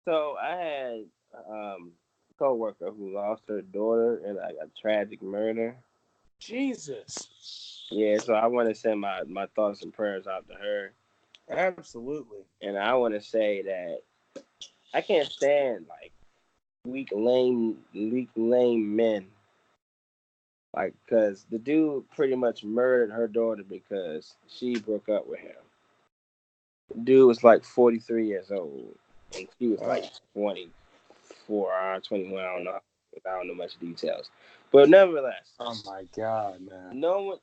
So I had a coworker who lost her daughter in like a tragic murder. Jesus. Yeah, so I want to send my thoughts and prayers out to her. Absolutely. And I want to say that I can't stand like weak lame men. Like, cause the dude pretty much murdered her daughter because she broke up with him. The dude was like 43 years old, and she was like 24 or 21. I don't know much details, but nevertheless, Oh my god, man. no one,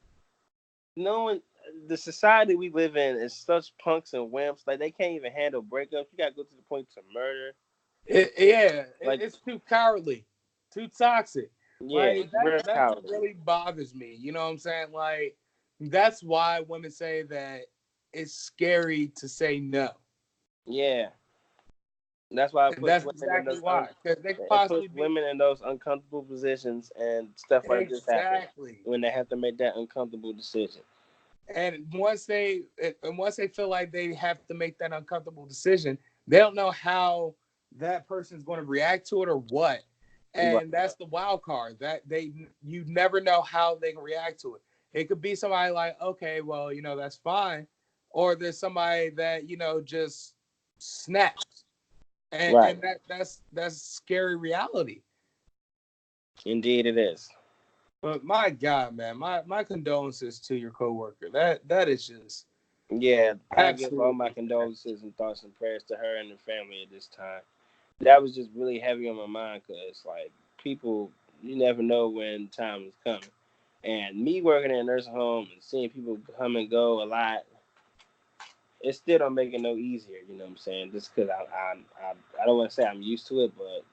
no one. The society we live in is such punks and wimps. Like they can't even handle breakups. You gotta go to the point to murder. Like, It's too cowardly, too toxic. yeah, Like real that's what cowardly. really bothers me. You know what I'm saying? Like that's why women say that it's scary to say no. Yeah, that's why And that's exactly why. Because they could it puts possibly be women in those uncomfortable positions, and stuff like this happens exactly. when they have to make that uncomfortable decision. And once they feel like they have to make that uncomfortable decision, they don't know how that person's going to react to it or what. Right. And that's the wild card that you never know how they can react to it. It could be somebody like, okay, well, that's fine, or there's somebody that just snaps, and Right. and that's scary reality. Indeed, it is. But my God, man, my condolences to your coworker. That is just Yeah, I give all my absolutely sad. condolences and thoughts and prayers to her and her family at this time. That was just really heavy on my mind because, like, people, you never know when time is coming. And me working in a nursing home and seeing people come and go a lot, it still don't make it no easier. You know what I'm saying? Just because I don't want to say I'm used to it, but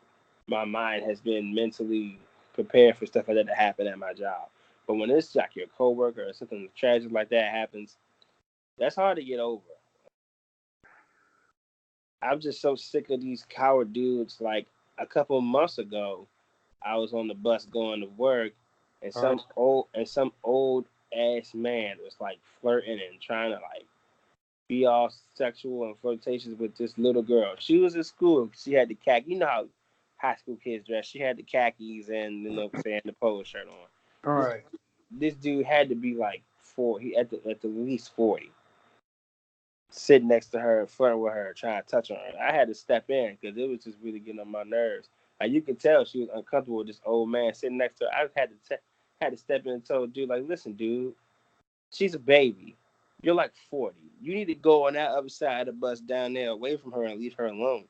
my mind has been mentally prepared for stuff like that to happen at my job. But when it's like your coworker or something tragic like that happens, that's hard to get over. I'm just so sick of these coward dudes. Like a couple of months ago, I was on the bus going to work, and All right. some old ass man was like flirting and trying to like be all sexual and flirtatious with this little girl. She was in school. She had the khaki. You know how high school kids dress. She had the khakis and the polo shirt on. All This right. this dude had to be like at the least 40, sitting next to her, flirting with her, trying to touch on her. I had to step in because it was just really getting on my nerves. Like you could tell she was uncomfortable with this old man sitting next to her. I had to step in and tell the dude, like, listen, dude, she's a baby. You're like 40. You need to go on that other side of the bus down there away from her and leave her alone.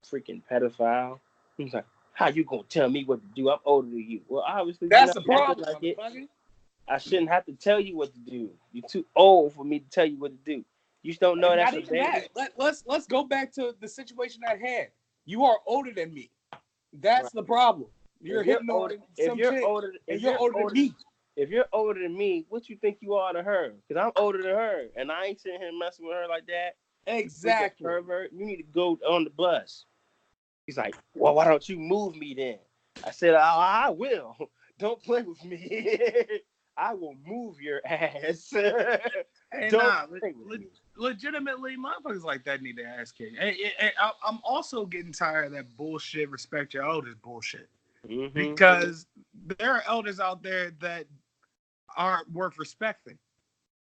Freaking pedophile. He's like, How you gonna tell me what to do? I'm older than you. Well, obviously you're That's not the problem, like it. motherfucker. I shouldn't have to tell you what to do. You're too old for me to tell you what to do. You just don't know And that's not your even baby. that. Let's go back to the situation at hand. You are older than me. That's Right. the problem. You're If you're hitting older, on some chick, and you're older than me. if you're older than me, what you think you are to her? Because I'm older than her, and I ain't sitting here messing with her like that. Exactly. Pervert. You need to go on the bus. He's like, well, why don't you move me then? I said, I will. Don't play with me. I will move your ass. Hey, Don't nah, play with me. legitimately, motherfuckers like that need to ass kick. I'm also getting tired of that bullshit. Respect your elders bullshit. Mm-hmm. Because there are elders out there that aren't worth respecting.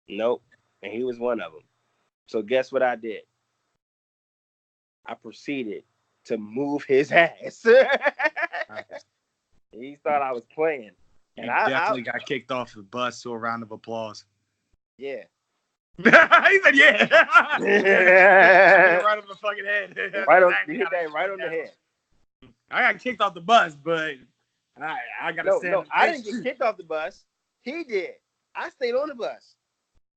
Nope. And he was one of them. So guess what I did? I proceeded to move his ass. He thought I was playing. And I definitely got kicked off the bus, so a round of applause. Yeah. He said, yeah. I hit right on the fucking head. You hit that right on the head. I got kicked off the bus, but I got to stand. No, I didn't get kicked off the bus. He did. I stayed on the bus.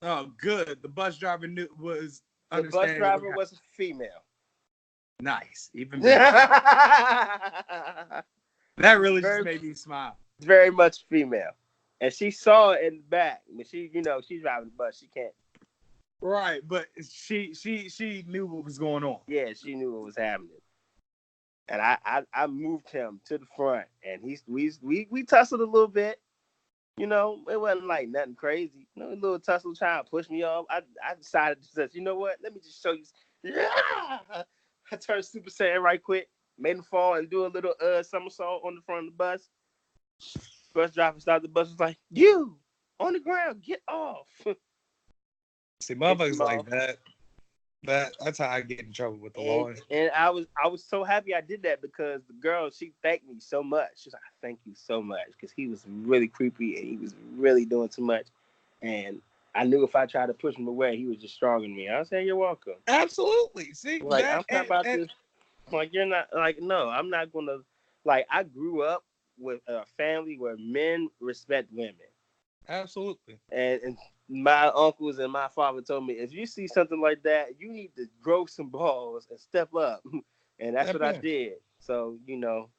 Oh, good. The bus driver was the bus driver was a female. Nice, even better. That really just made me smile. Very much female, and she saw it in the back, but she's driving the bus. She can't. Right, but she knew what was going on. Yeah, she knew what was happening, and I moved him to the front, and we tussled a little bit. You know, it wasn't like nothing crazy. You know, a little tussle trying to push me off. I decided to say, you know what? Let me just show you. Yeah! I turned Super Saiyan right quick, made him fall and do a little somersault on the front of the bus. Bus driver stopped the bus, was like, you on the ground, get off. See, motherfuckers like that. That's how I get in trouble with the law. And I was so happy I did that because the girl, she thanked me so much. She's like, thank you so much, because he was really creepy and he was really doing too much. And I knew if I tried to push him away, he was just stronger than me. I was saying, you're welcome. Absolutely. See, like I'm not about this. Like, you're not, like, no, I'm not gonna. Like, I grew up with a family where men respect women. Absolutely. And my uncles and my father told me, if you see something like that, you need to grow some balls and step up. And that's what I did. So, you know,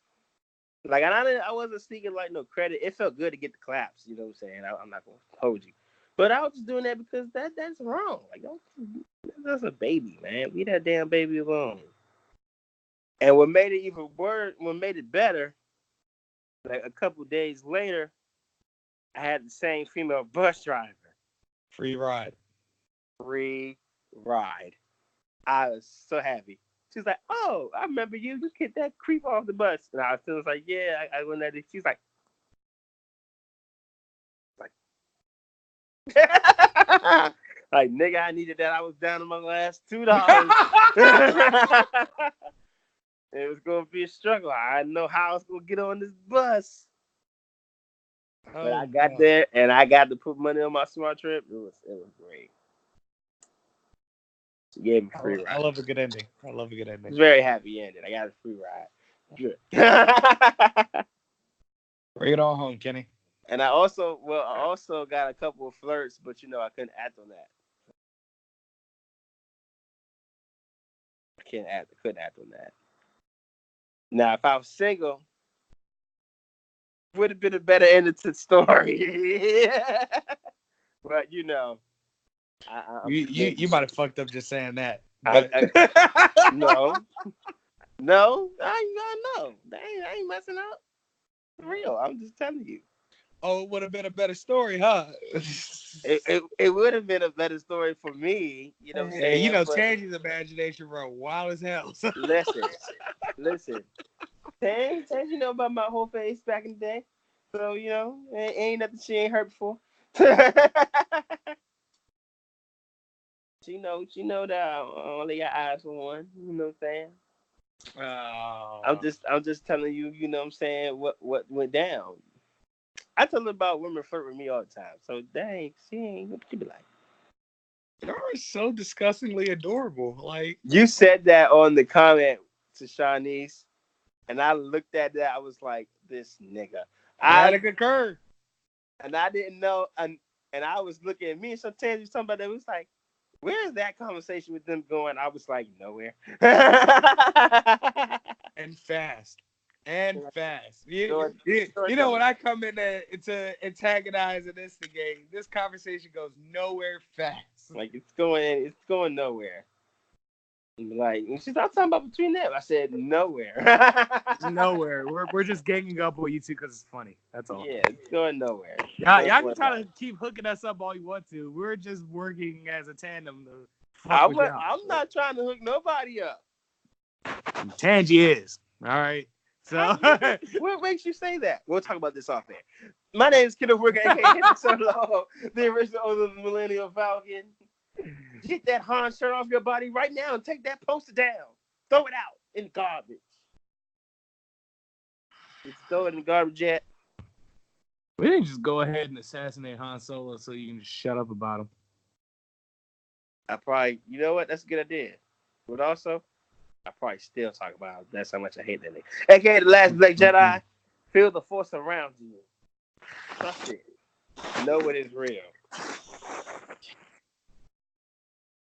like, and I wasn't seeking like no credit. It felt good to get the claps. You know what I'm saying? I'm not gonna hold you, but I was just doing that because that's wrong. Like, that's a baby, man. Leave that damn baby alone. And what made it even worse, what made it better, like a couple days later, I had the same female bus driver. Free ride. I was so happy. She's like, oh, I remember you. You kicked that creep off the bus. And I was like, yeah, I went at it. She's like, like, nigga, I needed that. I was down to my last $2. It was going to be a struggle. I didn't know how I was going to get on this bus. But I got there, and I got to put money on my smart trip. It was great. She gave me a free ride. I love a good ending. It's very happy ending. I got a free ride. Good. Bring it on home, Kenny. And I also got a couple of flirts, but you know, I couldn't act on that. Couldn't act on that. Now, if I was single, would have been a better ending to the story. But you know, you might have fucked up just saying that. No, I ain't messing up. For real, I'm just telling you. Oh, it would have been a better story, huh? It would have been a better story for me. You know what I'm saying? You know, Tangy's imagination run wild as hell. Listen. Tangy know about my whole face back in the day. So, you know, ain't nothing she ain't heard before. She know that I only got eyes for one. You know what I'm saying? I'm just telling you, you know what I'm saying, what went down. I tell her about women flirt with me all the time. So dang, she be like. You're so disgustingly adorable. Like, you said that on the comment to Shanice, And I looked at that. I was like, this nigga. I had to concur. And I didn't know. And I was looking at me and sometimes was talking about that. It was like, where is that conversation with them going? I was like, nowhere. And fast. And fast. You Short know, when I come in there to antagonize and instigate, this conversation goes nowhere fast. Like it's going nowhere. Like she's not talking about between them. I said nowhere. Nowhere. We're just ganging up on you two because it's funny. That's all. Yeah, it's going nowhere. Y'all can try to keep hooking us up all you want to. We're just working as a tandem to I'm not trying to hook nobody up. Tangy is. All right. So what makes you say that? We'll talk about this off there. My name is Kenneth Whitaker, aka Solo, the original owner of the Millennial Falcon. Get that Han shirt off your body right now and take that poster down. Throw it out in the garbage. Just throw it in the garbage yet. We didn't just go ahead and assassinate Han Solo so you can just shut up about him. You know what? That's a good idea. But also, I probably still talk about it. That's how much I hate that nigga. AKA the last Black Jedi. Feel the force around you. Trust it. Know it is real.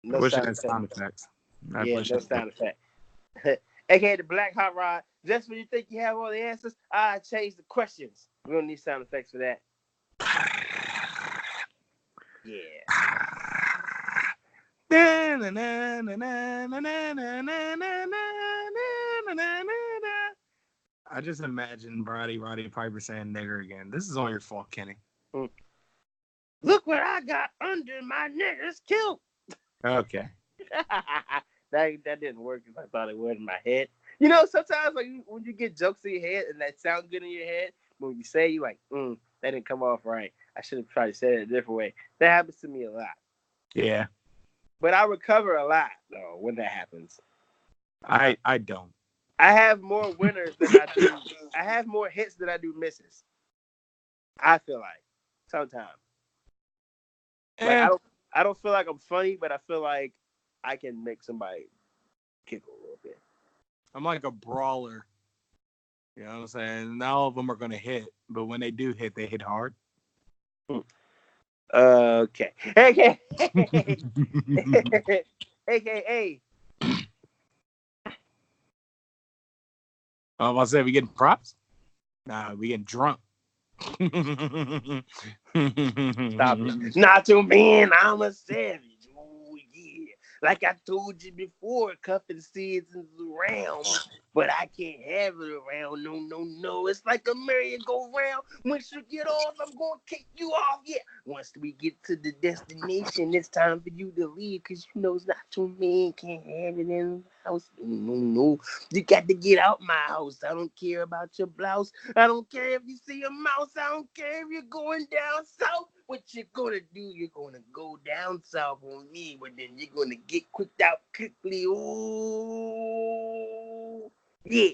No I wish I had sound effects. No sound effect. AKA the Black Hot Rod. Just when you think you have all the answers, I change the questions. We don't need sound effects for that. Yeah. I just imagine Roddy Piper saying nigger again. This is all your fault, Kenny. Look what I got under my nigger's kilt. Okay. that didn't work as I thought it would in my head. You know, sometimes like when you get jokes in your head and that sound good in your head, when you say you like, that didn't come off right. I should have tried to say it a different way. That happens to me a lot. Yeah. But I recover a lot though when that happens. I don't. I have more winners than I do. I have more hits than I do misses. I feel like sometimes. Like I don't feel like I'm funny, but I feel like I can make somebody giggle a little bit. I'm like a brawler. You know what I'm saying? Not all of them are going to hit, but when they do hit, they hit hard. Okay. AKA. I said we getting props? Nah, we getting drunk. Stop it. Not to man, I'm a savage. Oh, yeah. Like I told you before, cuffing seeds is around, but I can't have it around. No. It's like a merry-go-round. Once you get off, I'm going to kick you off. Yeah. Once we get to the destination, it's time for you to leave because you know it's not your man. Can't have it in the house. No. You got to get out my house. I don't care about your blouse. I don't care if you see a mouse. I don't care if you're going down south. What you're going to do, you're going to go down south on me, but then you're going to get quicked out quickly. Oh, yeah.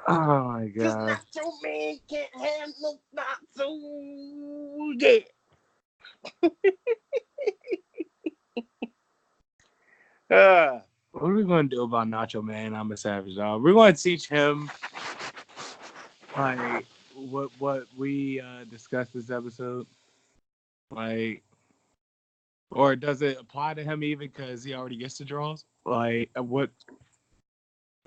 Oh, my God. Because not your man can't have no not so, yeah. What are we going to do about Nacho Man? I'm a savage, dog. We're going to teach him like what we discussed this episode, like, or does it apply to him even because he already gets the draws? Like, what?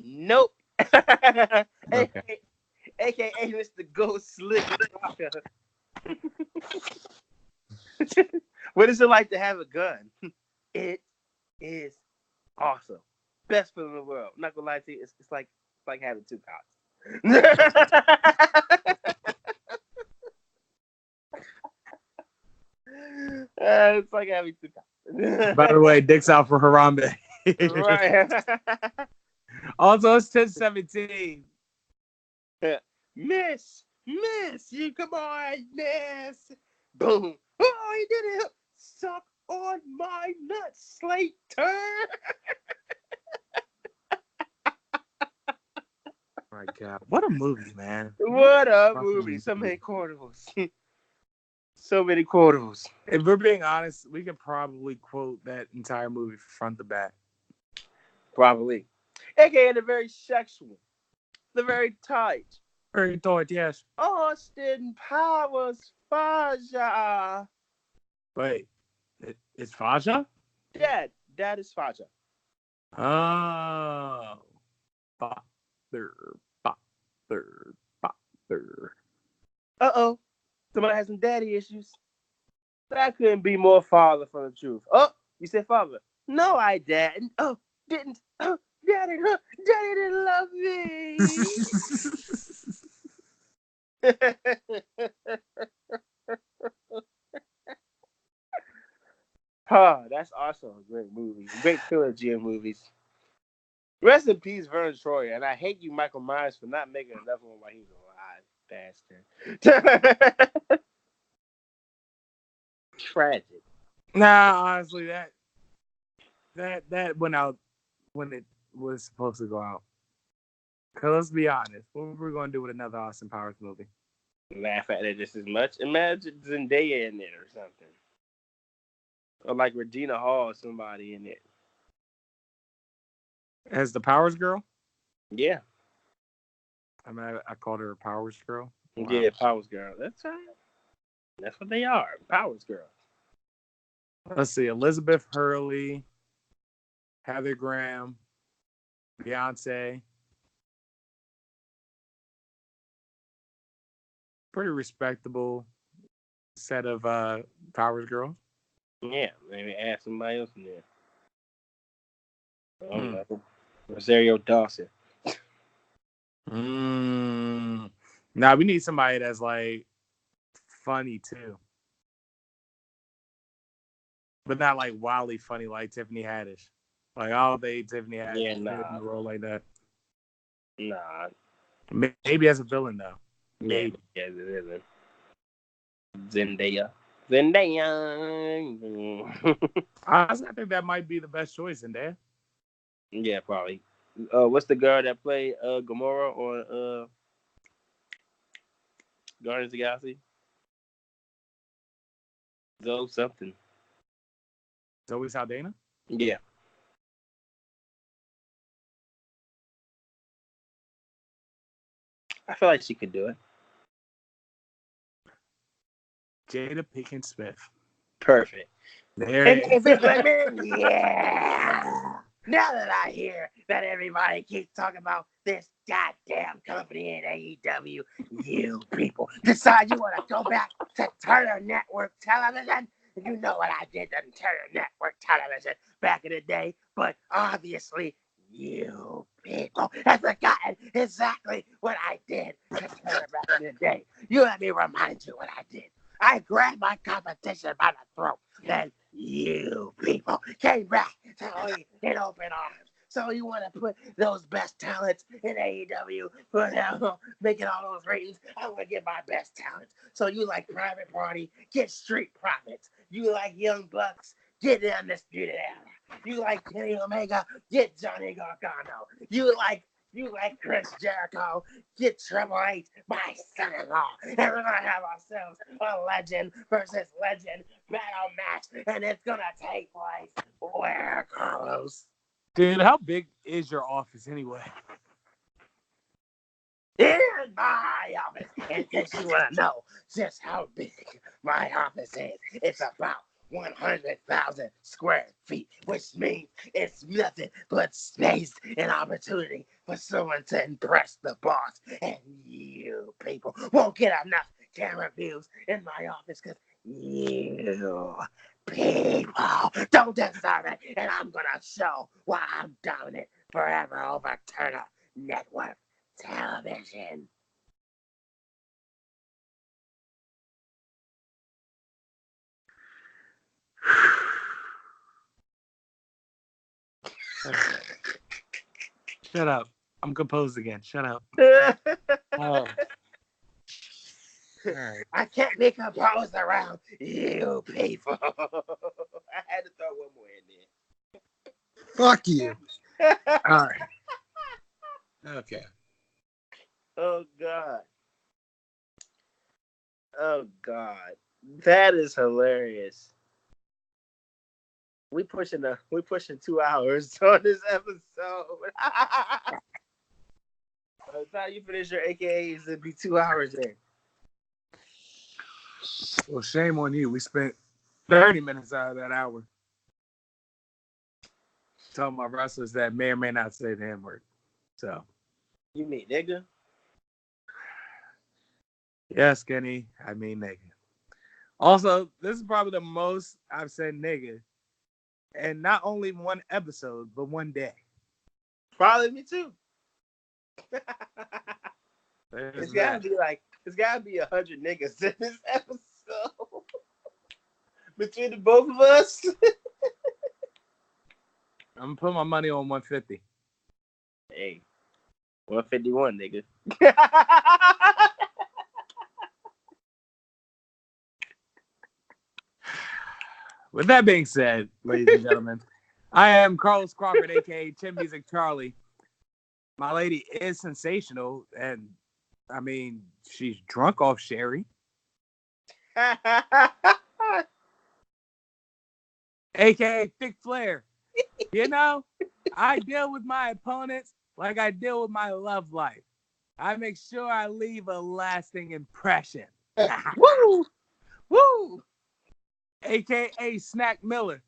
Nope. Okay. AKA Mr. Ghost Slick. What is it like to have a gun? It is awesome. Best feeling in the world. I'm not gonna lie to you, it's like having two cocks. It's like having two cocks. By the way, dick's out for Harambe. Right. Also, it's 10:17. Miss, you come on, miss. Boom. Oh, he did it. Suck on my nuts, Slater. My God, what a movie, man! What a movie! So many quotables. So many quotables. If we're being honest, we could probably quote that entire movie front to back. Probably. AKA the very sexual, the very tight. Very tight, yes. Austin Powers Faja. Wait, it's Faja? Dad is Faja. Oh. Father, father, father. Uh-oh. Somebody has some daddy issues. That couldn't be more farther from the truth. Oh, you said father. No, I didn't. Oh, didn't. Oh, daddy didn't love me. That's also a great movie. Great trilogy of movies. Rest in peace, Vern Troyer. And I hate you, Michael Myers, for not making another one while he was alive, bastard. Tragic. Nah, honestly, that went out when it was supposed to go out. Cause let's be honest, what were we gonna do with another Austin Powers movie? Laugh at it just as much. Imagine Zendaya in it or something. Or like Regina Hall or somebody in it. As the Powers girl? Yeah. I mean, I called her a Powers girl. Wow. Yeah, Powers girl. That's right. That's what they are. Powers girls. Let's see. Elizabeth Hurley, Heather Graham, Beyonce. Pretty respectable set of Powers girls. Yeah, maybe add somebody else in there. I don't know. Rosario Dawson. Nah, we need somebody that's like funny too. But not like wildly funny like Tiffany Haddish. Like, oh, Tiffany Haddish Yeah, in a role like that. Nah. Maybe as a villain, though. Maybe. Yeah, it isn't. Zendaya. Honestly, I think that might be the best choice, Zendaya. Yeah, probably. What's the girl that played Gamora on Guardians of the Galaxy? Zoe something. Zoe Saldana? Yeah. I feel like she could do it. Jada Pinkett Smith. Perfect. There And it if it's like, yeah. Now that I hear that everybody keeps talking about this goddamn company in AEW, you people decide you want to go back to Turner Network Television. You know what I did to Turner Network Television back in the day, but obviously you people have forgotten exactly what I did to Turner back in the day. You let me remind you what I did. I grabbed my competition by the throat. Then you people came back to me in open arms. So you want to put those best talents in AEW, making all those ratings? I want to get my best talents. So you like Private Party, get Street Profits. You like Young Bucks, get the Undisputed Era. You like Kenny Omega, get Johnny Gargano. You like Chris Jericho, get Triple H, my son-in-law. And we're going to have ourselves a legend versus legend battle match. And it's going to take place where, Carlos? Dude, how big is your office anyway? In my office. In case you want to know just how big my office is, it's about 100,000 square feet, which means it's nothing but space and opportunity for someone to impress the boss. And you people won't get enough camera views in my office because you people don't deserve it. And I'm going to show why I'm dominant forever over Turner Network Television. Shut up. I'm composed again. Shut up. Oh. Right. I can't be composed around you people. I had to throw one more in there. Fuck you. All right. Okay. Oh God. Oh God. That is hilarious. We pushing 2 hours on this episode. By the time you finish your AKAs, it'll be 2 hours in. Well, shame on you. We spent 30 minutes out of that hour talking about wrestlers that may or may not say the N-word. So. You mean nigga? Yes, Kenny. I mean nigga. Also, this is probably the most I've said nigga. And not only one episode, but one day. Probably me too. It's gotta be 100 niggas in this episode. Between the both of us. I'm gonna put my money on 150. Hey. 151, nigga. With that being said, ladies and gentlemen, I am Carlos Crawford, a.k.a. Chin Music Charlie. My lady is sensational, and, I mean, she's drunk off Sherry. A.k.a. Thick Flair. You know, I deal with my opponents like I deal with my love life. I make sure I leave a lasting impression. Woo! Woo! A.k.a. Snack Miller.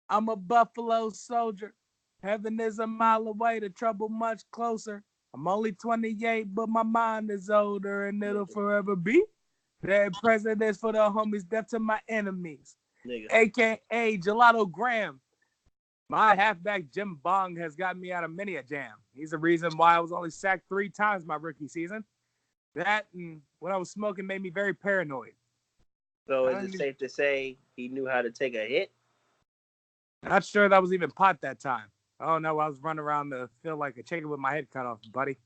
I'm a Buffalo soldier. Heaven is a mile away, the trouble much closer. I'm only 28, but my mind is older, and it'll forever be. Dead presidents for the homies, death to my enemies. Nigga. A.k.a. Gelato Graham. My halfback Jim Bong has got me out of many a jam. He's the reason why I was only sacked 3 times my rookie season. That and when I was smoking made me very paranoid. So is it safe to say he knew how to take a hit? Not sure that was even pot that time. Oh no, I was running around to feel like a chicken with my head cut off, buddy.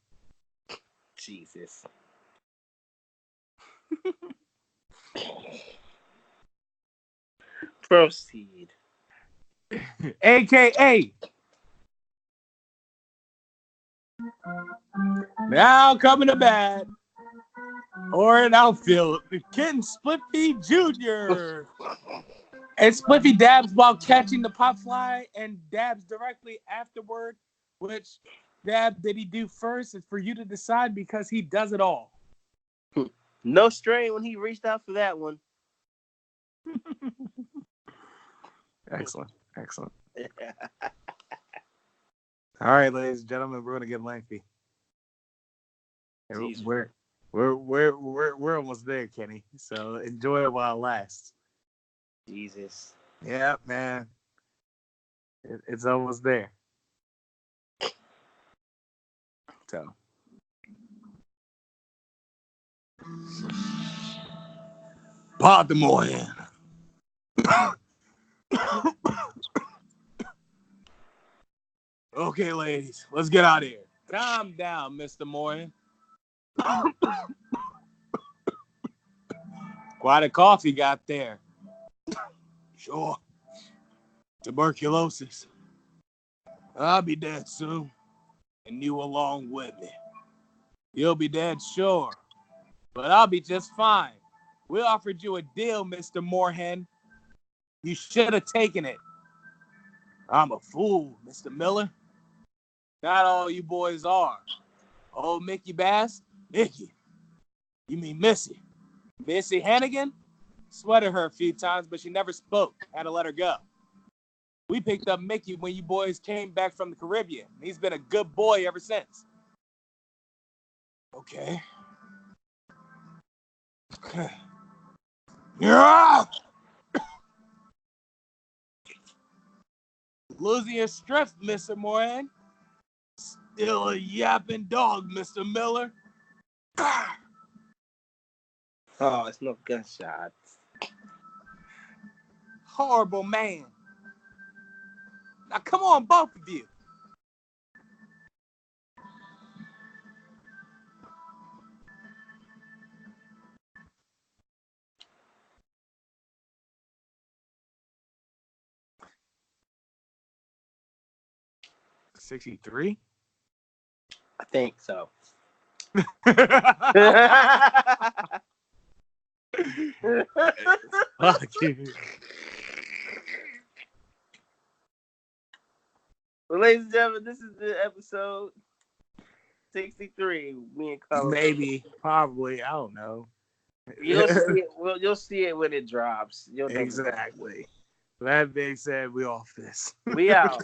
Jesus. Proceed. AKA. Now coming to bat. Or an outfield. Ken Spliffy Jr. And Spliffy dabs while catching the pop fly and dabs directly afterward. Which dab did he do first? It's for you to decide because he does it all. No strain when he reached out for that one. Excellent. All right, ladies and gentlemen, we're gonna get lengthy. We're almost there, Kenny. So enjoy it while it lasts. Jesus. Yeah, man. It's almost there. So. Baltimore in. Okay, ladies, let's get out of here. Calm down, Mr. Moyen. Quite a cough you got there. Sure. Tuberculosis. I'll be dead soon. And you along with me. You'll be dead, sure. But I'll be just fine. We offered you a deal, Mr. Moorhen. You should have taken it. I'm a fool, Mr. Miller. Not all you boys are. Old Mickey Bass? Mickey. You mean Missy? Missy Hannigan? Sweated her a few times, but she never spoke. Had to let her go. We picked up Mickey when you boys came back from the Caribbean. He's been a good boy ever since. Okay. Yeah! Losing your strength, Mr. Moran. Still a yapping dog, Mr. Miller. Oh, it's no gunshots. Horrible man. Now come on, both of you. $63? I think so. Fuck you. Well, ladies and gentlemen, this is the episode 63. Me and Carlos. Maybe, probably, I don't know. You'll see it. Well, you'll see it when it drops. You'll know. Exactly. That being said, we off this. We out.